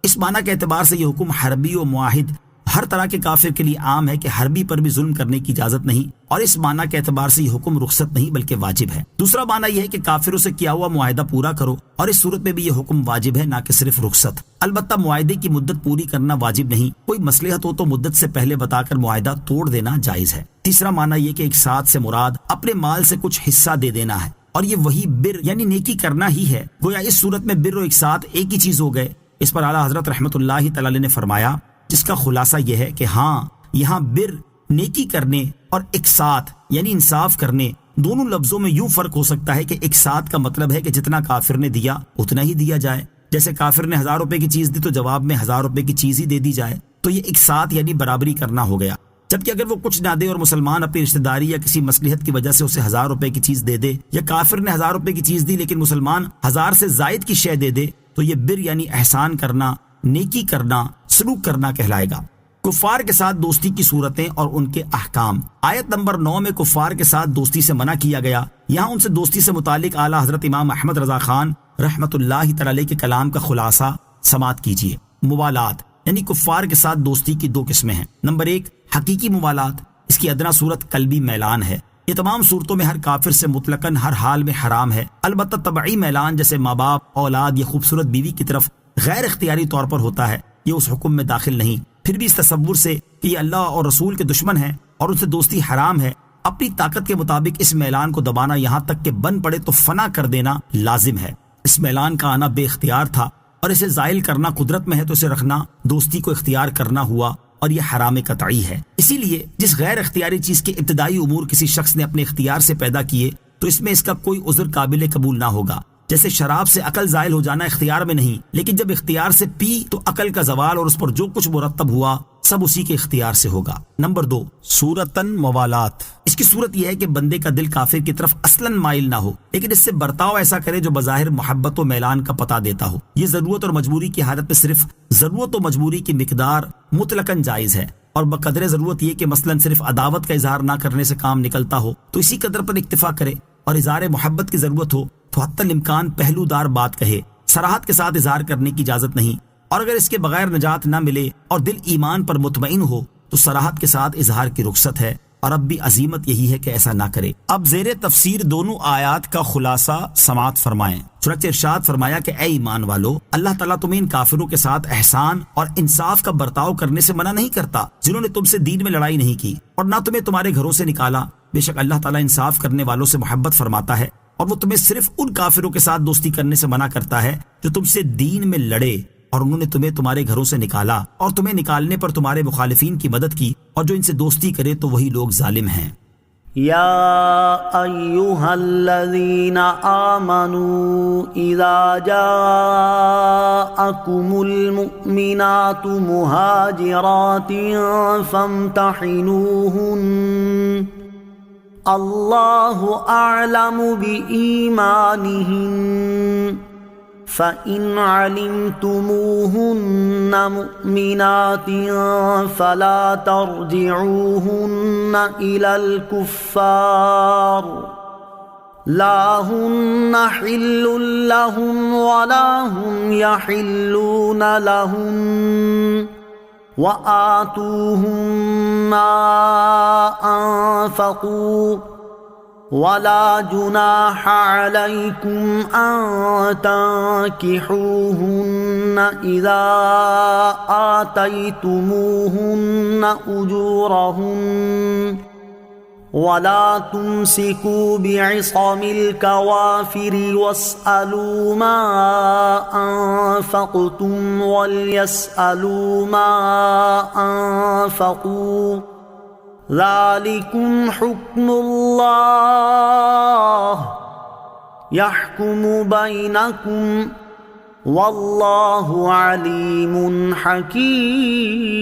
A: اس معنی کے اعتبار سے یہ حکم حربی و معاہد ہر طرح کے کافر کے لیے عام ہے کہ حربی پر بھی ظلم کرنے کی اجازت نہیں، اور اس معنی کے اعتبار سے یہ حکم رخصت نہیں بلکہ واجب ہے۔ دوسرا معنی یہ ہے کہ کافروں سے کیا ہوا معاہدہ پورا کرو، اور اس صورت میں بھی یہ حکم واجب ہے نہ کہ صرف رخصت۔ البتہ معاہدے کی مدت پوری کرنا واجب نہیں، کوئی مصلحت ہو تو مدت سے پہلے بتا کر معاہدہ توڑ دینا جائز ہے۔ تیسرا معنی یہ کہ ایک ساتھ سے مراد اپنے مال سے کچھ حصہ دے دینا ہے، اور یہ وہی بر یعنی نیکی کرنا ہی ہے، گویا اس صورت میں بر و اقساط ایک ہی چیز ہو گئے۔ اس پر اعلیٰ حضرت رحمۃ اللہ تعالی نے فرمایا، جس کا خلاصہ یہ ہے کہ ہاں، یہاں بر نیکی کرنے اور اقساط یعنی انصاف کرنے دونوں لفظوں میں یوں فرق ہو سکتا ہے کہ ایک ساتھ کا مطلب ہے کہ جتنا کافر نے دیا اتنا ہی دیا جائے، جیسے کافر نے 1000 روپے کی چیز دی تو جواب میں 1000 روپے کی چیز ہی دے دی جائے، تو یہ ایک ساتھ یعنی برابری کرنا ہو گیا۔ جبکہ اگر وہ کچھ نہ دے اور مسلمان اپنی رشتہ داری یا کسی مصلحت کی وجہ سے اسے 1000 روپے کی چیز دے دے، یا کافر نے 1000 روپے کی چیز دی لیکن مسلمان 1000 سے زائد کی شے دے دے، تو یہ بر یعنی احسان کرنا، نیکی کرنا، سلوک کرنا کہلائے گا۔ کفار کے ساتھ دوستی کی صورتیں اور ان کے احکام۔ آیت نمبر 9 میں کفار کے ساتھ دوستی سے منع کیا گیا۔ یہاں ان سے دوستی سے متعلق اعلیٰ حضرت امام احمد رضا خان رحمۃ اللہ تعالی علیہ کے کلام کا خلاصہ سماعت کیجیے۔ موالات یعنی کفار کے ساتھ دوستی کی 2 قسمیں ہیں۔ نمبر 1 حقیقی موالات، اس کی ادنا صورت قلبی میلان ہے۔ یہ تمام صورتوں میں ہر کافر سے مطلقاً ہر حال میں حرام ہے، البتہ طبعی میلان جیسے ماں باپ، اولاد یا خوبصورت بیوی کی طرف غیر اختیاری طور پر ہوتا ہے، یہ اس حکم میں داخل نہیں۔ پھر بھی اس تصور سے کہ یہ اللہ اور رسول کے دشمن ہیں اور ان سے دوستی حرام ہے، اپنی طاقت کے مطابق اس میلان کو دبانا یہاں تک کہ بن پڑے تو فنا کر دینا لازم ہے۔ اس میلان کا آنا بے اختیار تھا اور اسے زائل کرنا قدرت میں ہے، تو اسے رکھنا دوستی کو اختیار کرنا ہوا اور یہ حرام قطعی ہے۔ اسی لیے جس غیر اختیاری چیز کے ابتدائی امور کسی شخص نے اپنے اختیار سے پیدا کیے تو اس میں اس کا کوئی عذر قابل قبول نہ ہوگا۔ جیسے شراب سے عقل زائل ہو جانا اختیار میں نہیں، لیکن جب اختیار سے پی تو عقل کا زوال اور اس پر جو کچھ مرتب ہوا سب اسی کے اختیار سے ہوگا۔ نمبر 2 صورتاً موالات، اس کی صورت یہ ہے کہ بندے کا دل کافر کی طرف اصلاً مائل نہ ہو، لیکن اس سے برتاؤ ایسا کرے جو بظاہر محبت و میلان کا پتہ دیتا ہو۔ یہ ضرورت اور مجبوری کی حالت میں صرف ضرورت و مجبوری کی مقدار مطلقاً جائز ہے، اور بقدر ضرورت یہ کہ مثلاً صرف عداوت کا اظہار نہ کرنے سے کام نکلتا ہو تو اسی قدر پر اکتفا کرے، اور اظہار محبت کی ضرورت ہو تو حتی الامکان پہلو دار بات کہے، صراحت کے ساتھ اظہار کرنے کی اجازت نہیں، اور اگر اس کے بغیر نجات نہ ملے اور دل ایمان پر مطمئن ہو تو صراحت کے ساتھ اظہار کی رخصت ہے، اور اب بھی عزیمت یہی ہے کہ ایسا نہ کرے۔ اب زیر تفسیر دونوں آیات کا خلاصہ سماعت فرمائیں۔ چنانچہ ارشاد فرمایا کہ اے ایمان والو، اللہ تعالیٰ تمہیں ان کافروں کے ساتھ احسان اور انصاف کا برتاؤ کرنے سے منع نہیں کرتا جنہوں نے تم سے دین میں لڑائی نہیں کی اور نہ تمہیں تمہارے گھروں سے نکالا۔ بے شک اللہ تعالیٰ انصاف کرنے والوں سے محبت فرماتا ہے، اور وہ تمہیں صرف ان کافروں کے ساتھ دوستی کرنے سے منع کرتا ہے جو تم سے دین میں لڑے اور انہوں نے تمہیں تمہارے گھروں سے نکالا، اور تمہیں نکالنے پر تمہارے مخالفین کی مدد کی، اور جو ان سے دوستی کرے تو وہی لوگ ظالم ہیں۔
B: یا ایہا الذین آمنوا اذا جاءکم المؤمنات مہاجرات فامتحنوہن اللہ اعلم بإیمانہن فَإِنْ عَلِمْتُمُوهُنَّ مُؤْمِنَاتٍ فَلَا تَرْجِعُوهُنَّ إِلَى الْكُفَّارِ لَا هُنَّ حِلٌّ لَهُمْ وَلَا هُمْ يَحِلُّونَ لَهُنَّ وَآتُوهُمْ مَا أَنفَقُوا وَلَا جُنَاحَ عَلَيْكُمْ أَن تَنكِحُوهُنَّ إِذَا آتَيْتُمُوهُنَّ أُجُورَهُنَّ وَلَا تُمْسِكُوا بِعِصَمِ الْكَوَافِرِ وَاسْأَلُوا مَا أَنفَقْتُمْ وَلْيَسْأَلُوا مَا أَنفَقُوا ذَلِكُمْ حُكْمُ اللَّهِ يَحْكُمُ بَيْنَكُمْ وَاللَّهُ عَلِيمٌ حَكِيمٌ۔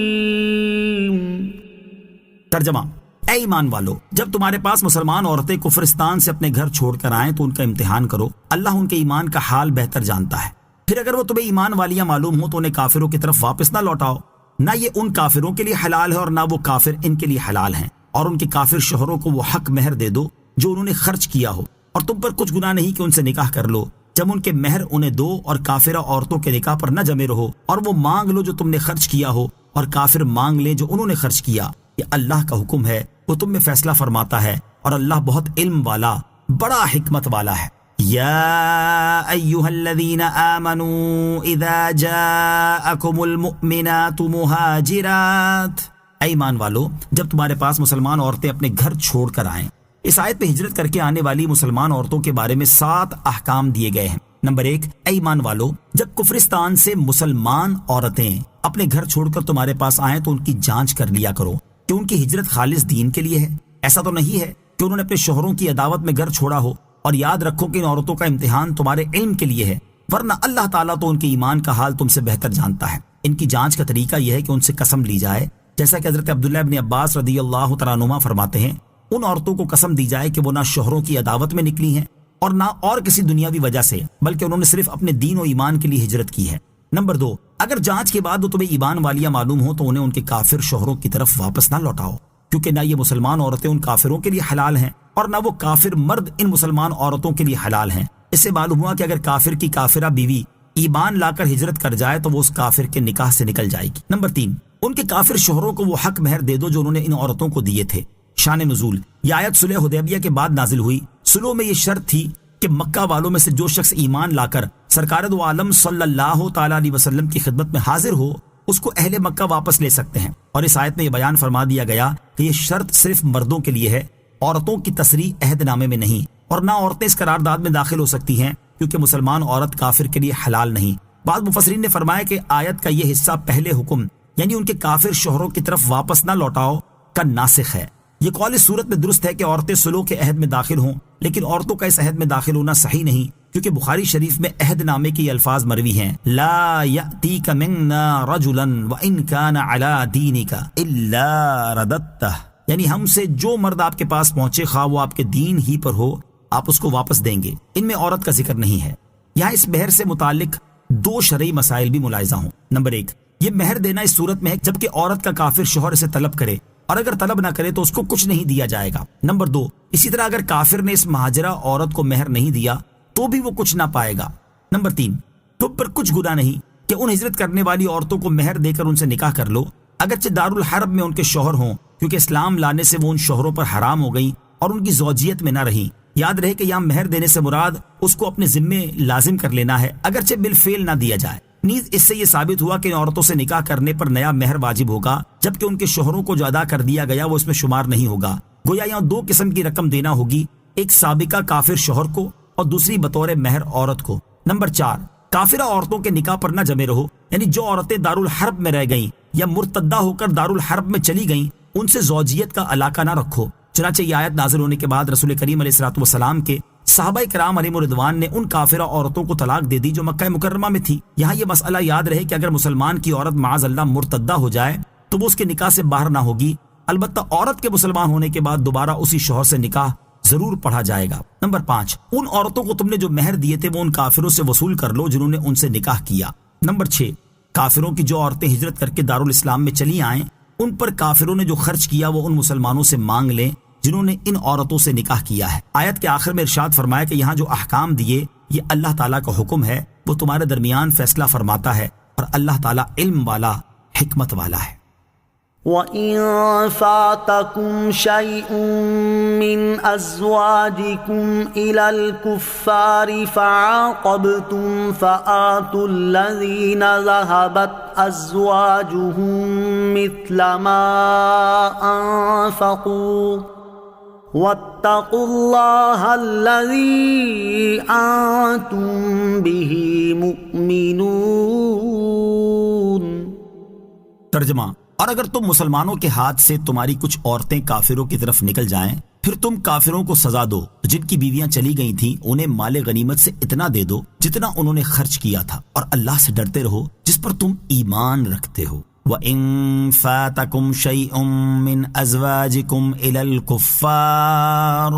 A: ترجمہ: اے ایمان والو، جب تمہارے پاس مسلمان عورتیں کفرستان سے اپنے گھر چھوڑ کر آئیں تو ان کا امتحان کرو، اللہ ان کے ایمان کا حال بہتر جانتا ہے۔ پھر اگر وہ تمہیں ایمان والیاں معلوم ہوں تو انہیں کافروں کی طرف واپس نہ لوٹاؤ، نہ یہ ان کافروں کے لیے حلال ہے اور نہ وہ کافر ان کے لیے حلال ہیں، اور ان کے کافر شوہروں کو وہ حق مہر دے دو جو انہوں نے خرچ کیا ہو، اور تم پر کچھ گناہ نہیں کہ ان سے نکاح کر لو جب ان کے مہر انہیں دو، اور کافرہ عورتوں کے نکاح پر نہ جمے رہو، اور وہ مانگ لو جو تم نے خرچ کیا ہو، اور کافر مانگ لیں جو انہوں نے خرچ کیا۔ یہ اللہ کا حکم ہے، وہ تم میں فیصلہ فرماتا ہے، اور اللہ بہت علم والا، بڑا حکمت والا ہے۔ یا ایہا الذین آمنوا اذا جاءکم المؤمنات مہاجرات، اے ایمان والو، جب تمہارے پاس مسلمان عورتیں اپنے گھر چھوڑ کر آئیں۔ اس آیت میں ہجرت کر کے آنے والی مسلمان عورتوں کے بارے میں 7 احکام دیے گئے ہیں۔ نمبر 1، اے ایمان والو، جب کفرستان سے مسلمان عورتیں اپنے گھر چھوڑ کر تمہارے پاس آئیں تو ان کی جانچ کر لیا کرو کہ ان کی ہجرت خالص دین کے لیے ہے۔ ایسا تو نہیں ہے کہ انہوں نے اپنے شوہروں کی عداوت میں گھر چھوڑا ہو، اور یاد رکھو کہ ان عورتوں کا امتحان تمہارے علم کے لیے ہے، ورنہ اللہ تعالیٰ تو ان کے ایمان کا حال تم سے بہتر جانتا ہے۔ ان کی جانچ کا طریقہ یہ ہے کہ ان سے قسم لی جائے، جیسا کہ حضرت عبداللہ ابن عباس رضی اللہ تعالیٰ عنہما فرماتے ہیں، ان عورتوں کو قسم دی جائے کہ وہ نہ شوہروں کی عداوت میں نکلی ہیں اور نہ اور کسی دنیاوی وجہ سے، بلکہ انہوں نے صرف اپنے دین و ایمان کے لیے ہجرت کی ہے۔ نمبر 2، اگر جانچ کے بعد وہ تمہیں ایمان والیاں معلوم ہو تو انہیں ان کے کافر شوہروں کی طرف واپس نہ لوٹاؤ، کیونکہ نہ یہ مسلمان عورتیں ان کافروں کے لیے حلال ہیں اور نہ وہ کافر مرد ان مسلمان عورتوں کے لیے حلال ہیں۔ اس سے معلوم ہوا کہ اگر کافر کی کافرہ بیوی ایمان لا کر ہجرت کر جائے تو وہ اس کافر کے نکاح سے نکل جائے گی۔ نمبر 3، ان کے کافر شوہروں کو وہ حق مہر دے دو جو انہوں نے ان عورتوں کو دیے تھے۔ شان نزول، یہ آیت صلح حدیبیہ کے بعد نازل ہوئی۔ صلح میں یہ شرط تھی کہ مکہ والوں میں سے جو شخص ایمان لا کر سرکار دو عالم صلی اللہ تعالیٰ علیہ وسلم کی خدمت میں حاضر ہو، اس کو اہل مکہ واپس لے سکتے ہیں۔ اور اس آیت میں یہ بیان فرما دیا گیا کہ یہ شرط صرف مردوں کے لیے ہے، عورتوں کی تصریح عہد نامے میں نہیں، اور نہ عورتیں اس قرارداد میں داخل ہو سکتی ہیں کیونکہ مسلمان عورت کافر کے لیے حلال نہیں۔ بعض مفسرین نے فرمایا کہ آیت کا یہ حصہ پہلے حکم، یعنی ان کے کافر شوہروں کی طرف واپس نہ لوٹاؤ، کا ناسخ ہے۔ یہ قول اس صورت میں درست ہے کہ عورتیں صلح کے عہد میں داخل ہوں، لیکن عورتوں کا اس عہد میں داخل ہونا صحیح نہیں، کیونکہ بخاری شریف میں عہد نامے کے یہ الفاظ مروی ہیں، لا یأتیک منا رجلا وان کان علی دینک الا رددتہ، یعنی ہم سے جو مرد آپ کے پاس پہنچے خواہ وہ آپ کے دین ہی پر ہو، آپ اس کو واپس دیں گے۔ ان میں عورت کا ذکر نہیں ہے۔ یہاں اس مہر سے متعلق 2 شرعی مسائل بھی ملاحظہ ہوں۔ نمبر 1، یہ مہر دینا اس صورت میں ہے جبکہ عورت کا کافر شوہر اسے طلب کرے، اور اگر طلب نہ کرے تو اس کو کچھ نہیں دیا جائے گا۔ نمبر 2، اسی طرح اگر کافر نے اس مہاجرہ عورت کو مہر نہیں دیا تو بھی وہ کچھ نہ پائے گا۔ نمبر 3، تم پر کچھ گناہ نہیں کہ ان ہجرت کرنے والی عورتوں کو مہر دے کر ان سے نکاح کر لو، اگرچہ دارالحرب میں ان کے شوہر ہوں، کیونکہ اسلام لانے سے وہ ان شوہروں پر حرام ہو گئیں اور ان کی زوجیت میں نہ رہیں۔ یاد رہے کہ یہاں مہر دینے سے مراد اس کو اپنے ذمے لازم کر لینا ہے، اگرچہ بالفعل نہ دیا جائے۔ نیز اس سے یہ ثابت ہوا کہ ان عورتوں سے نکاح کرنے پر نیا مہر واجب ہوگا، جبکہ ان کے شوہروں کو جو ادا کر دیا گیا وہ اس میں شمار نہیں ہوگا۔ گویا یہاں 2 قسم کی رقم دینا ہوگی، ایک سابقہ کافر شوہر کو اور دوسری بطور مہر عورت کو۔ نمبر 4، کافرہ عورتوں کے نکاح پر نہ جمے رہو، یعنی جو عورتیں دارالحرب میں رہ گئیں یا مرتدہ ہو کر دارالحرب میں چلی گئیں ان سے زوجیت کا علاقہ نہ رکھو۔ چنانچہ یہ آیت نازل ہونے کے بعد رسول کریم علیہ الصلوۃ والسلام کے صحابہ کرام علیہم رضوان نے ان کافرہ عورتوں کو طلاق دے دی جو مکہ مکرمہ میں تھی۔ یہاں یہ مسئلہ یاد رہے کہ اگر مسلمان کی عورت معاذ اللہ مرتدہ ہو جائے تو وہ اس کے نکاح سے باہر نہ ہوگی، البتہ عورت کے مسلمان ہونے کے بعد دوبارہ اسی شوہر سے نکاح ضرور پڑھا جائے گا۔ نمبر 5، ان عورتوں کو تم نے جو مہر دیے تھے وہ ان کافروں سے وصول کر لو جنہوں نے ان سے نکاح کیا۔ نمبر 6، کافروں کی جو عورتیں ہجرت کر کے دارالاسلام میں چلی آئیں ان پر کافروں نے جو خرچ کیا وہ ان مسلمانوں سے مانگ لیں جنہوں نے ان عورتوں سے نکاح کیا ہے۔ آیت کے آخر میں ارشاد فرمایا کہ یہاں جو احکام دیے یہ اللہ تعالیٰ کا حکم ہے، وہ تمہارے درمیان فیصلہ فرماتا ہے، اور اللہ تعالیٰ علم والا حکمت والا ہے۔
B: وَإِن فَاتَكُمْ شَيْءٌ مِّنْ أَزْوَاجِكُمْ إِلَى الْكُفَّارِ فَعَاقَبْتُمْ فَآتُوا الَّذِينَ ذَهَبَتْ أَزْوَاجُهُم مِّثْلَ مَا أَنفَقُوا وَاتَّقُوا اللَّهَ الَّذِي أَنتُم بِهِ مُؤْمِنُونَ۔
A: ترجمہ، اور اگر تم مسلمانوں کے ہاتھ سے تمہاری کچھ عورتیں کافروں کی طرف نکل جائیں پھر تم کافروں کو سزا دو، جن کی بیویاں چلی گئی تھیں انہیں مال غنیمت سے اتنا دے دو جتنا انہوں نے خرچ کیا تھا، اور اللہ سے ڈرتے رہو جس پر تم ایمان رکھتے ہو۔ وَإِن فَاتَكُمْ شَيْءٌ مِّنْ أَزْوَاجِكُمْ إِلَى الْكُفَّارِ،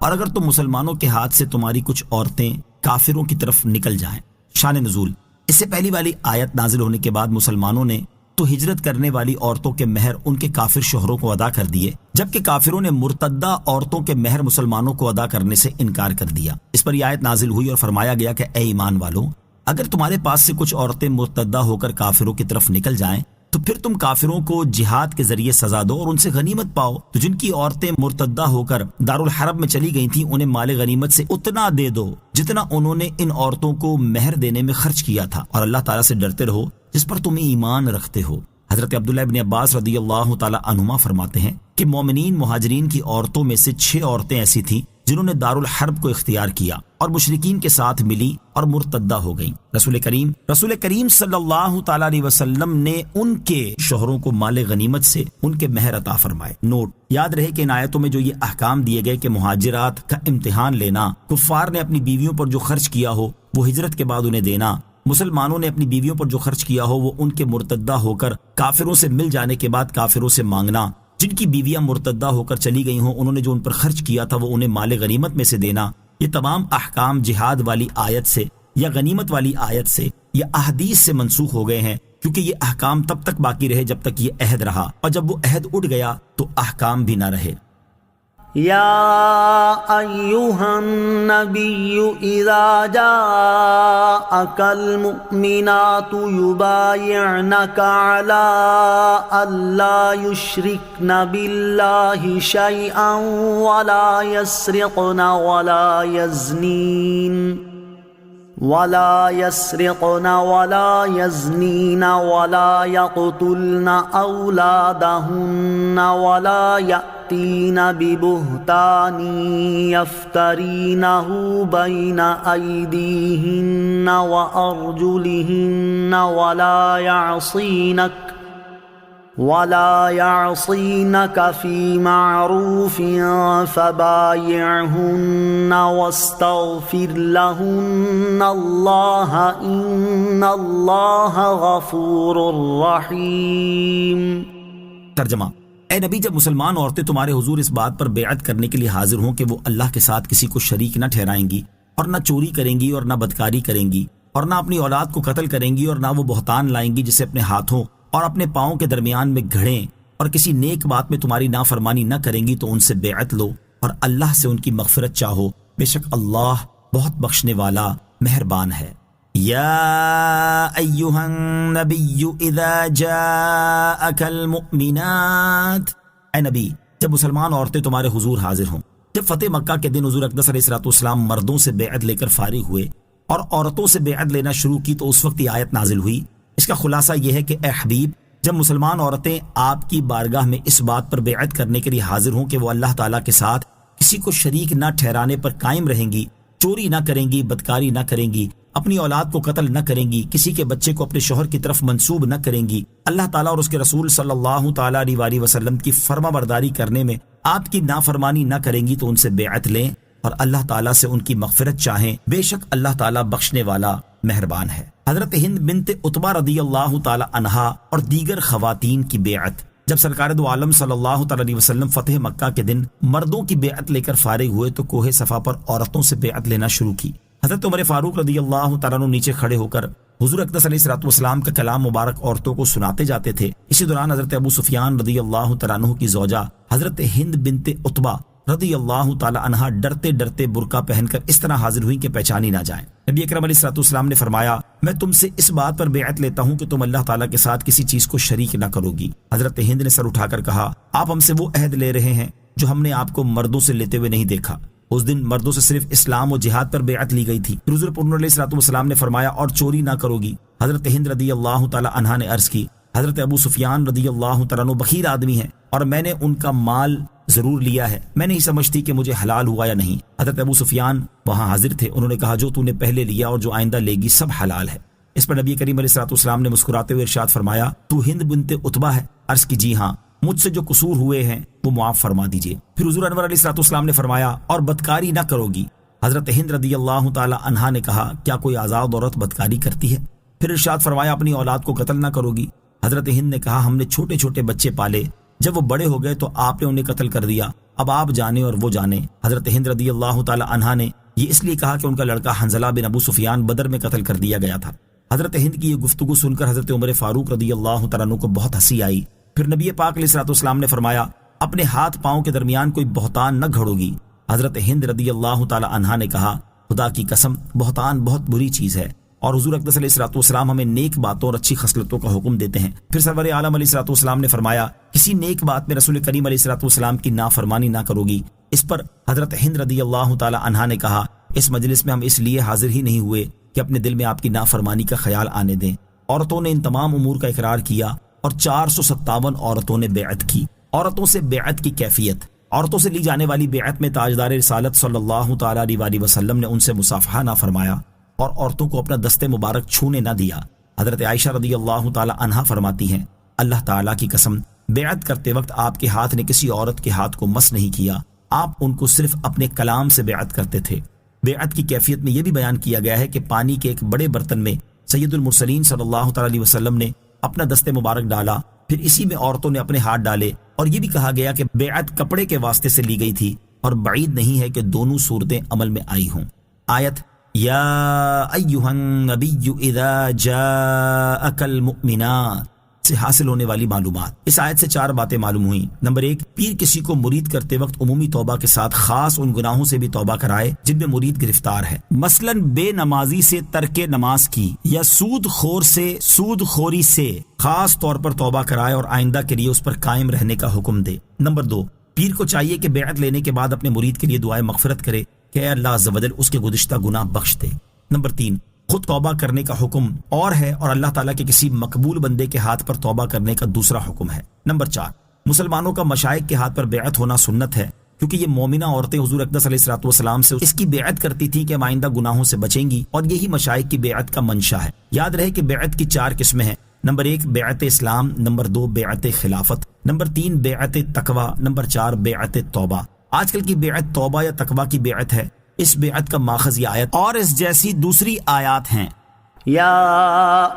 A: اور اگر تم مسلمانوں کے ہاتھ سے تمہاری کچھ عورتیں کافروں کی طرف نکل جائیں۔ شان نزول، اس سے پہلی والی آیت نازل ہونے کے بعد مسلمانوں نے تو ہجرت کرنے والی عورتوں کے مہر ان کے کافر شوہروں کو ادا کر دیے، جبکہ کافروں نے مرتدہ عورتوں کے مہر مسلمانوں کو ادا کرنے سے انکار کر دیا۔ اس پر یہ آیت نازل ہوئی اور فرمایا گیا کہ اے ایمان والو، اگر تمہارے پاس سے کچھ عورتیں مرتدہ ہو کر کافروں کی طرف نکل جائیں تو پھر تم کافروں کو جہاد کے ذریعے سزا دو اور ان سے غنیمت پاؤ، تو جن کی عورتیں مرتدہ ہو کر دارالحرب میں چلی گئی تھیں انہیں مال غنیمت سے اتنا دے دو جتنا انہوں نے ان عورتوں کو مہر دینے میں خرچ کیا تھا، اور اللہ تعالیٰ سے ڈرتے رہو جس پر تم ایمان رکھتے ہو۔ حضرت عبداللہ ابن عباس رضی اللہ تعالی عنہما فرماتے ہیں کہ مومنین مہاجرین کی عورتوں میں سے 6 عورتیں ایسی تھیں جنہوں نے دارالحرب کو اختیار کیا اور مشرکین کے ساتھ ملی اور مرتدہ ہو گئیں۔ رسول کریم صلی اللہ تعالیٰ علیہ وسلم نے ان کے شوہروں کو مال غنیمت سے ان کے مہر عطا فرمائے۔ نوٹ: یاد رہے کہ ان آیتوں میں جو یہ احکام دیے گئے کہ مہاجرات کا امتحان لینا، کفار نے اپنی بیویوں پر جو خرچ کیا ہو وہ ہجرت کے بعد انہیں دینا، مسلمانوں نے اپنی بیویوں پر جو خرچ کیا ہو وہ ان کے مرتدہ ہو کر کافروں سے مل جانے کے بعد کافروں سے مانگنا، جن کی بیویاں مرتدہ ہو کر چلی گئی ہوں انہوں نے جو ان پر خرچ کیا تھا وہ انہیں مال غنیمت میں سے دینا، یہ تمام احکام جہاد والی آیت سے یا غنیمت والی آیت سے یا احادیث سے منسوخ ہو گئے ہیں، کیونکہ یہ احکام تب تک باقی رہے جب تک یہ عہد رہا، اور جب وہ عہد اٹھ گیا تو احکام بھی نہ رہے۔
B: یا ایہا النبی اذا جاءک المؤمنات یبایعنک علی الا یشرکن باللہ شیئا ولا یسرقن ولا يزنين ولا يقتلن أولادهن ولا يأتين ببهتان يفترينه بين أيديهن وأرجلهن ولا يعصينك في معروف فبايعهن واستغفر لهن الله إن الله غفور رحيم۔
A: ترجمہ: اے نبی، جب مسلمان عورتیں تمہارے حضور اس بات پر بیعت کرنے کے لیے حاضر ہوں کہ وہ اللہ کے ساتھ کسی کو شریک نہ ٹھہرائیں گی اور نہ چوری کریں گی اور نہ بدکاری کریں گی اور نہ اپنی اولاد کو قتل کریں گی اور نہ وہ بہتان لائیں گی جسے اپنے ہاتھوں اور اپنے پاؤں کے درمیان میں گھڑیں، اور کسی نیک بات میں تمہاری نافرمانی نہ کریں گی تو ان سے بیعت لو اور اللہ سے ان کی مغفرت چاہو، بے شک اللہ بہت بخشنے والا مہربان ہے۔ یا ایہا النبی اذا جاءک المؤمنات، اے نبی جب مسلمان عورتیں تمہارے حضور حاضر ہوں۔ جب فتح مکہ کے دن حضور اقدس علیہ الصلوۃ والسلام مردوں سے بیعت لے کر فارغ ہوئے اور عورتوں سے بیعت لینا شروع کی تو اس وقت یہ آیت نازل ہوئی۔ اس کا خلاصہ یہ ہے کہ اے حبیب، جب مسلمان عورتیں آپ کی بارگاہ میں اس بات پر بیعت کرنے کے لیے حاضر ہوں کہ وہ اللہ تعالیٰ کے ساتھ کسی کو شریک نہ ٹھہرانے پر قائم رہیں گی، چوری نہ کریں گی، بدکاری نہ کریں گی، اپنی اولاد کو قتل نہ کریں گی، کسی کے بچے کو اپنے شوہر کی طرف منسوب نہ کریں گی، اللہ تعالیٰ اور اس کے رسول صلی اللہ تعالیٰ علیہ وسلم کی فرما برداری کرنے میں آپ کی نافرمانی نہ کریں گی تو ان سے بیعت لیں اور اللہ تعالیٰ سے ان کی مغفرت چاہیں، بے شک اللہ تعالیٰ بخشنے والا مہربان ہے۔ حضرت ہند بنت عتبہ رضی اللہ تعالی عنہا اور دیگر خواتین کی بیعت۔ جب سرکار دو عالم صلی اللہ تعالی علیہ وسلم فتح مکہ کے دن مردوں کی بیعت لے کر فارغ ہوئے تو کوہ صفا پر عورتوں سے بیعت لینا شروع کی۔ حضرت عمر فاروق رضی اللہ تعالیٰ عنہ نیچے کھڑے ہو کر حضور اقدس علیہ الصلوۃ والسلام کا کلام مبارک عورتوں کو سناتے جاتے تھے۔ اسی دوران حضرت ابو سفیان رضی اللہ تعالیٰ عنہ کی زوجہ حضرت ہند بنت عتبہ رضی اللہ تعالی عنہا ڈرتے ڈرتے برقع پہن کر اس طرح حاضر ہوئی کہ پہچانی نہ جائیں۔ نبی اکرم علیہ الصلوۃ والسلام نے فرمایا، میں تم سے اس بات پر بیعت لیتا ہوں کہ تم اللہ تعالیٰ کے ساتھ کسی چیز کو شریک نہ کرو گی۔ حضرت ہند نے سر اٹھا کر کہا، آپ ہم سے وہ عہد لے رہے ہیں جو ہم نے آپ کو مردوں سے لیتے ہوئے نہیں دیکھا۔ اس دن مردوں سے صرف اسلام و جہاد پر بیعت لی گئی تھی۔ حضور پاک علیہ الصلوۃ والسلام نے فرمایا، اور چوری نہ کرو گی۔ حضرت ہند رضی اللہ تعالی عنہا نے عرض کی، حضرت ابو سفیان رضی اللہ تعالیٰ عنہ بخیل آدمی ہیں اور میں نے ان کا مال ضرور لیا ہے، میں نہیں سمجھتی کہ مجھے حلال ہوا یا نہیں۔ حضرت ابو سفیان وہاں حاضر تھے، انہوں نے کہا، جو تو نے پہلے لیا اور جو آئندہ لے گی سب حلال ہے۔ اس پر نبی کریم علیہ الصلوۃ والسلام نے مسکراتے ہوئے ارشاد فرمایا، تو ہند بنت عتبہ ہے؟ عرض کی، جی ہاں، مجھ سے جو قصور ہوئے ہیں وہ معاف فرما دیجیے۔ پھر حضور انور علیہ الصلوۃ والسلام نے فرمایا، اور بدکاری نہ کرو گی۔ حضرت ہند رضی اللہ تعالی عنہا نے کہا، کیا کوئی آزاد عورت بدکاری کرتی ہے؟ پھر ارشاد فرمایا، اپنی اولاد کو قتل نہ کرو گی۔ حضرت ہند نے کہا، ہم نے چھوٹے چھوٹے بچے پالے، جب وہ بڑے ہو گئے تو آپ نے انہیں قتل کر دیا، اب آپ جانے اور وہ جانے۔ حضرت ہند رضی اللہ تعالی عنہا نے یہ اس لیے کہا کہ ان کا لڑکا حنظلہ بن ابو سفیان بدر میں قتل کر دیا گیا تھا۔ حضرت ہند کی یہ گفتگو سن کر حضرت عمر فاروق رضی اللہ تعالیٰ عنہ کو بہت ہنسی آئی۔ پھر نبی پاک علیہ الصلوۃ والسلام نے فرمایا، اپنے ہاتھ پاؤں کے درمیان کوئی بہتان نہ گھڑو گی۔ حضرت ہند رضی اللہ تعالی عنہا نے کہا، خدا کی قسم بہتان بہت بری چیز ہے، اور حضور اقدس علیہ الصلوۃ والسلام ہمیں نیک باتوں اور اچھی خصلتوں کا حکم دیتے ہیں۔ پھر سرور عالم علیہ الصلوۃ والسلام نے فرمایا، کسی نیک بات میں رسول کریم علیہ الصلوۃ والسلام کی نافرمانی نہ کرو گی۔ اس پر حضرت ہند رضی اللہ تعالی عنہا نے کہا، اس مجلس میں ہم اس لیے حاضر ہی نہیں ہوئے کہ اپنے دل میں آپ کی نافرمانی کا خیال آنے دیں۔ عورتوں نے ان تمام امور کا اقرار کیا اور 457 عورتوں نے بیعت کی۔ عورتوں سے بیعت کی کیفیت۔ عورتوں سے لی جانے والی بیعت میں تاجدار رسالت صلی اللہ تعالیٰ علیہ وسلم نے ان سے مصافحہ نہ فرمایا اور عورتوں کو اپنا دست مبارک چھونے نہ دیا۔ حضرت عائشہ رضی اللہ تعالیٰ عنہا فرماتی ہیں، اللہ تعالیٰ کی قسم، بیعت کرتے وقت آپ کے ہاتھ نے کسی عورت کے ہاتھ کو مس نہیں کیا، آپ ان کو صرف اپنے کلام سے بیعت کرتے تھے۔ بیعت کی کیفیت میں یہ بھی بیان کیا گیا ہے کہ پانی کے ایک بڑے برتن میں سید المرسلین صلی اللہ تعالیٰ علیہ وسلم نے اپنا دست مبارک ڈالا، پھر اسی میں عورتوں نے اپنے ہاتھ ڈالے، اور یہ بھی کہا گیا کہ بیعت کپڑے کے واسطے سے لی گئی تھی، اور بعید نہیں ہے کہ دونوں صورتیں عمل میں آئی ہوں۔ آیت یا ایھا النبی اذا جاءک المؤمنات سے حاصل ہونے والی معلومات۔ اس آیت سے 4 باتیں معلوم ہوئیں۔ نمبر 1، پیر کسی کو مرید کرتے وقت عمومی توبہ کے ساتھ خاص ان گناہوں سے بھی توبہ کرائے جن میں مرید گرفتار ہے، مثلا بے نمازی سے ترک نماز کی، یا سود خور سے سود خوری سے خاص طور پر توبہ کرائے اور آئندہ کے لیے اس پر قائم رہنے کا حکم دے۔ نمبر 2، پیر کو چاہیے کہ بیعت لینے کے بعد اپنے مرید کے لیے دعائے مغفرت کرے کہ اے اللہ عز و جل اس کے گزشتہ گناہ بخش دے۔ نمبر 3، خود توبہ کرنے کا حکم اور ہے اور اللہ تعالیٰ کے کسی مقبول بندے کے ہاتھ پر توبہ کرنے کا دوسرا حکم ہے۔ نمبر 4، مسلمانوں کا مشائخ کے ہاتھ پر بیعت ہونا سنت ہے، کیونکہ یہ مومنہ عورتیں حضور اقدس علیہ الصلوۃ والسلام سے اس کی بیعت کرتی تھیں کہ آئندہ گناہوں سے بچیں گی، اور یہی مشائخ کی بیعت کا منشا ہے۔ یاد رہے کہ بیعت کی 4 قسمیں ہیں۔ نمبر 1، بیعت اسلام، نمبر 2، بیعت خلافت، نمبر 3، بیعت تقوی، نمبر 4، بیعت توبہ۔ آج کل کی بیعت توبہ یا تقوی کی بیعت ہے۔ اس بیعت کا ماخذ یہ آیت اور اس جیسی دوسری آیات ہیں۔
B: یا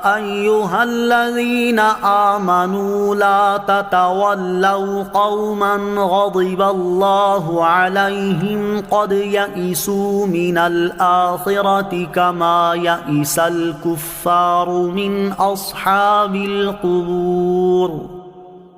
B: ایھا الذین آمنوا لا تتولوا قوما غضب اللہ علیہم قد یئسوا من الآخرة کما یئس الکفار من اصحاب القبور۔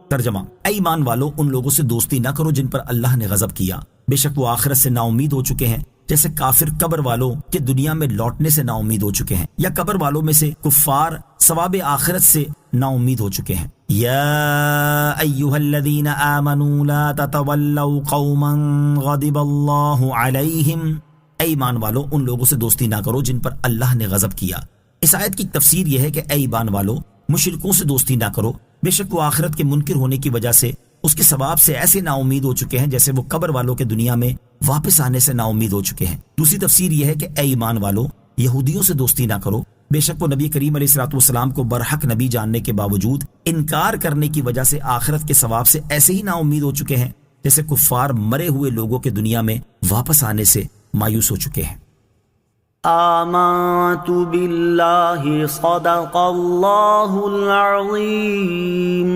A: ترجمہ، اے ایمان والو، ان لوگوں سے دوستی نہ کرو جن پر اللہ نے غضب کیا، بے شک وہ آخرت سے نا امید ہو چکے ہیں، جیسے کافر قبر والوں کے دنیا میں لوٹنے سے نا امید ہو چکے ہیں، یا قبر والوں میں سے کفار ثواب آخرت سے نا امید ہو چکے ہیں۔ یا ایھا الذین آمنوا لا تتولوا قوما غضب اللہ علیہم، اے ایمان والو، ان لوگوں سے دوستی نہ کرو جن پر اللہ نے غضب کیا۔ اس آیت کی تفسیر یہ ہے کہ اے ایمان والو، مشرکوں سے دوستی نہ کرو، بے شک وہ آخرت کے منکر ہونے کی وجہ سے اس کے ثواب سے ایسے نا امید ہو چکے ہیں جیسے وہ قبر والوں کے دنیا میں واپس آنے سے نا امید ہو چکے ہیں۔ دوسری تفسیر یہ ہے کہ اے ایمان والو، یہودیوں سے دوستی نہ کرو، بے شک وہ نبی کریم علیہ الصلوۃ والسلام کو برحق نبی جاننے کے باوجود انکار کرنے کی وجہ سے آخرت کے ثواب سے ایسے ہی نا امید ہو چکے ہیں جیسے کفار مرے ہوئے لوگوں کے دنیا میں واپس آنے سے مایوس ہو چکے ہیں۔
B: آمنت باللہ صدق اللہ العظیم۔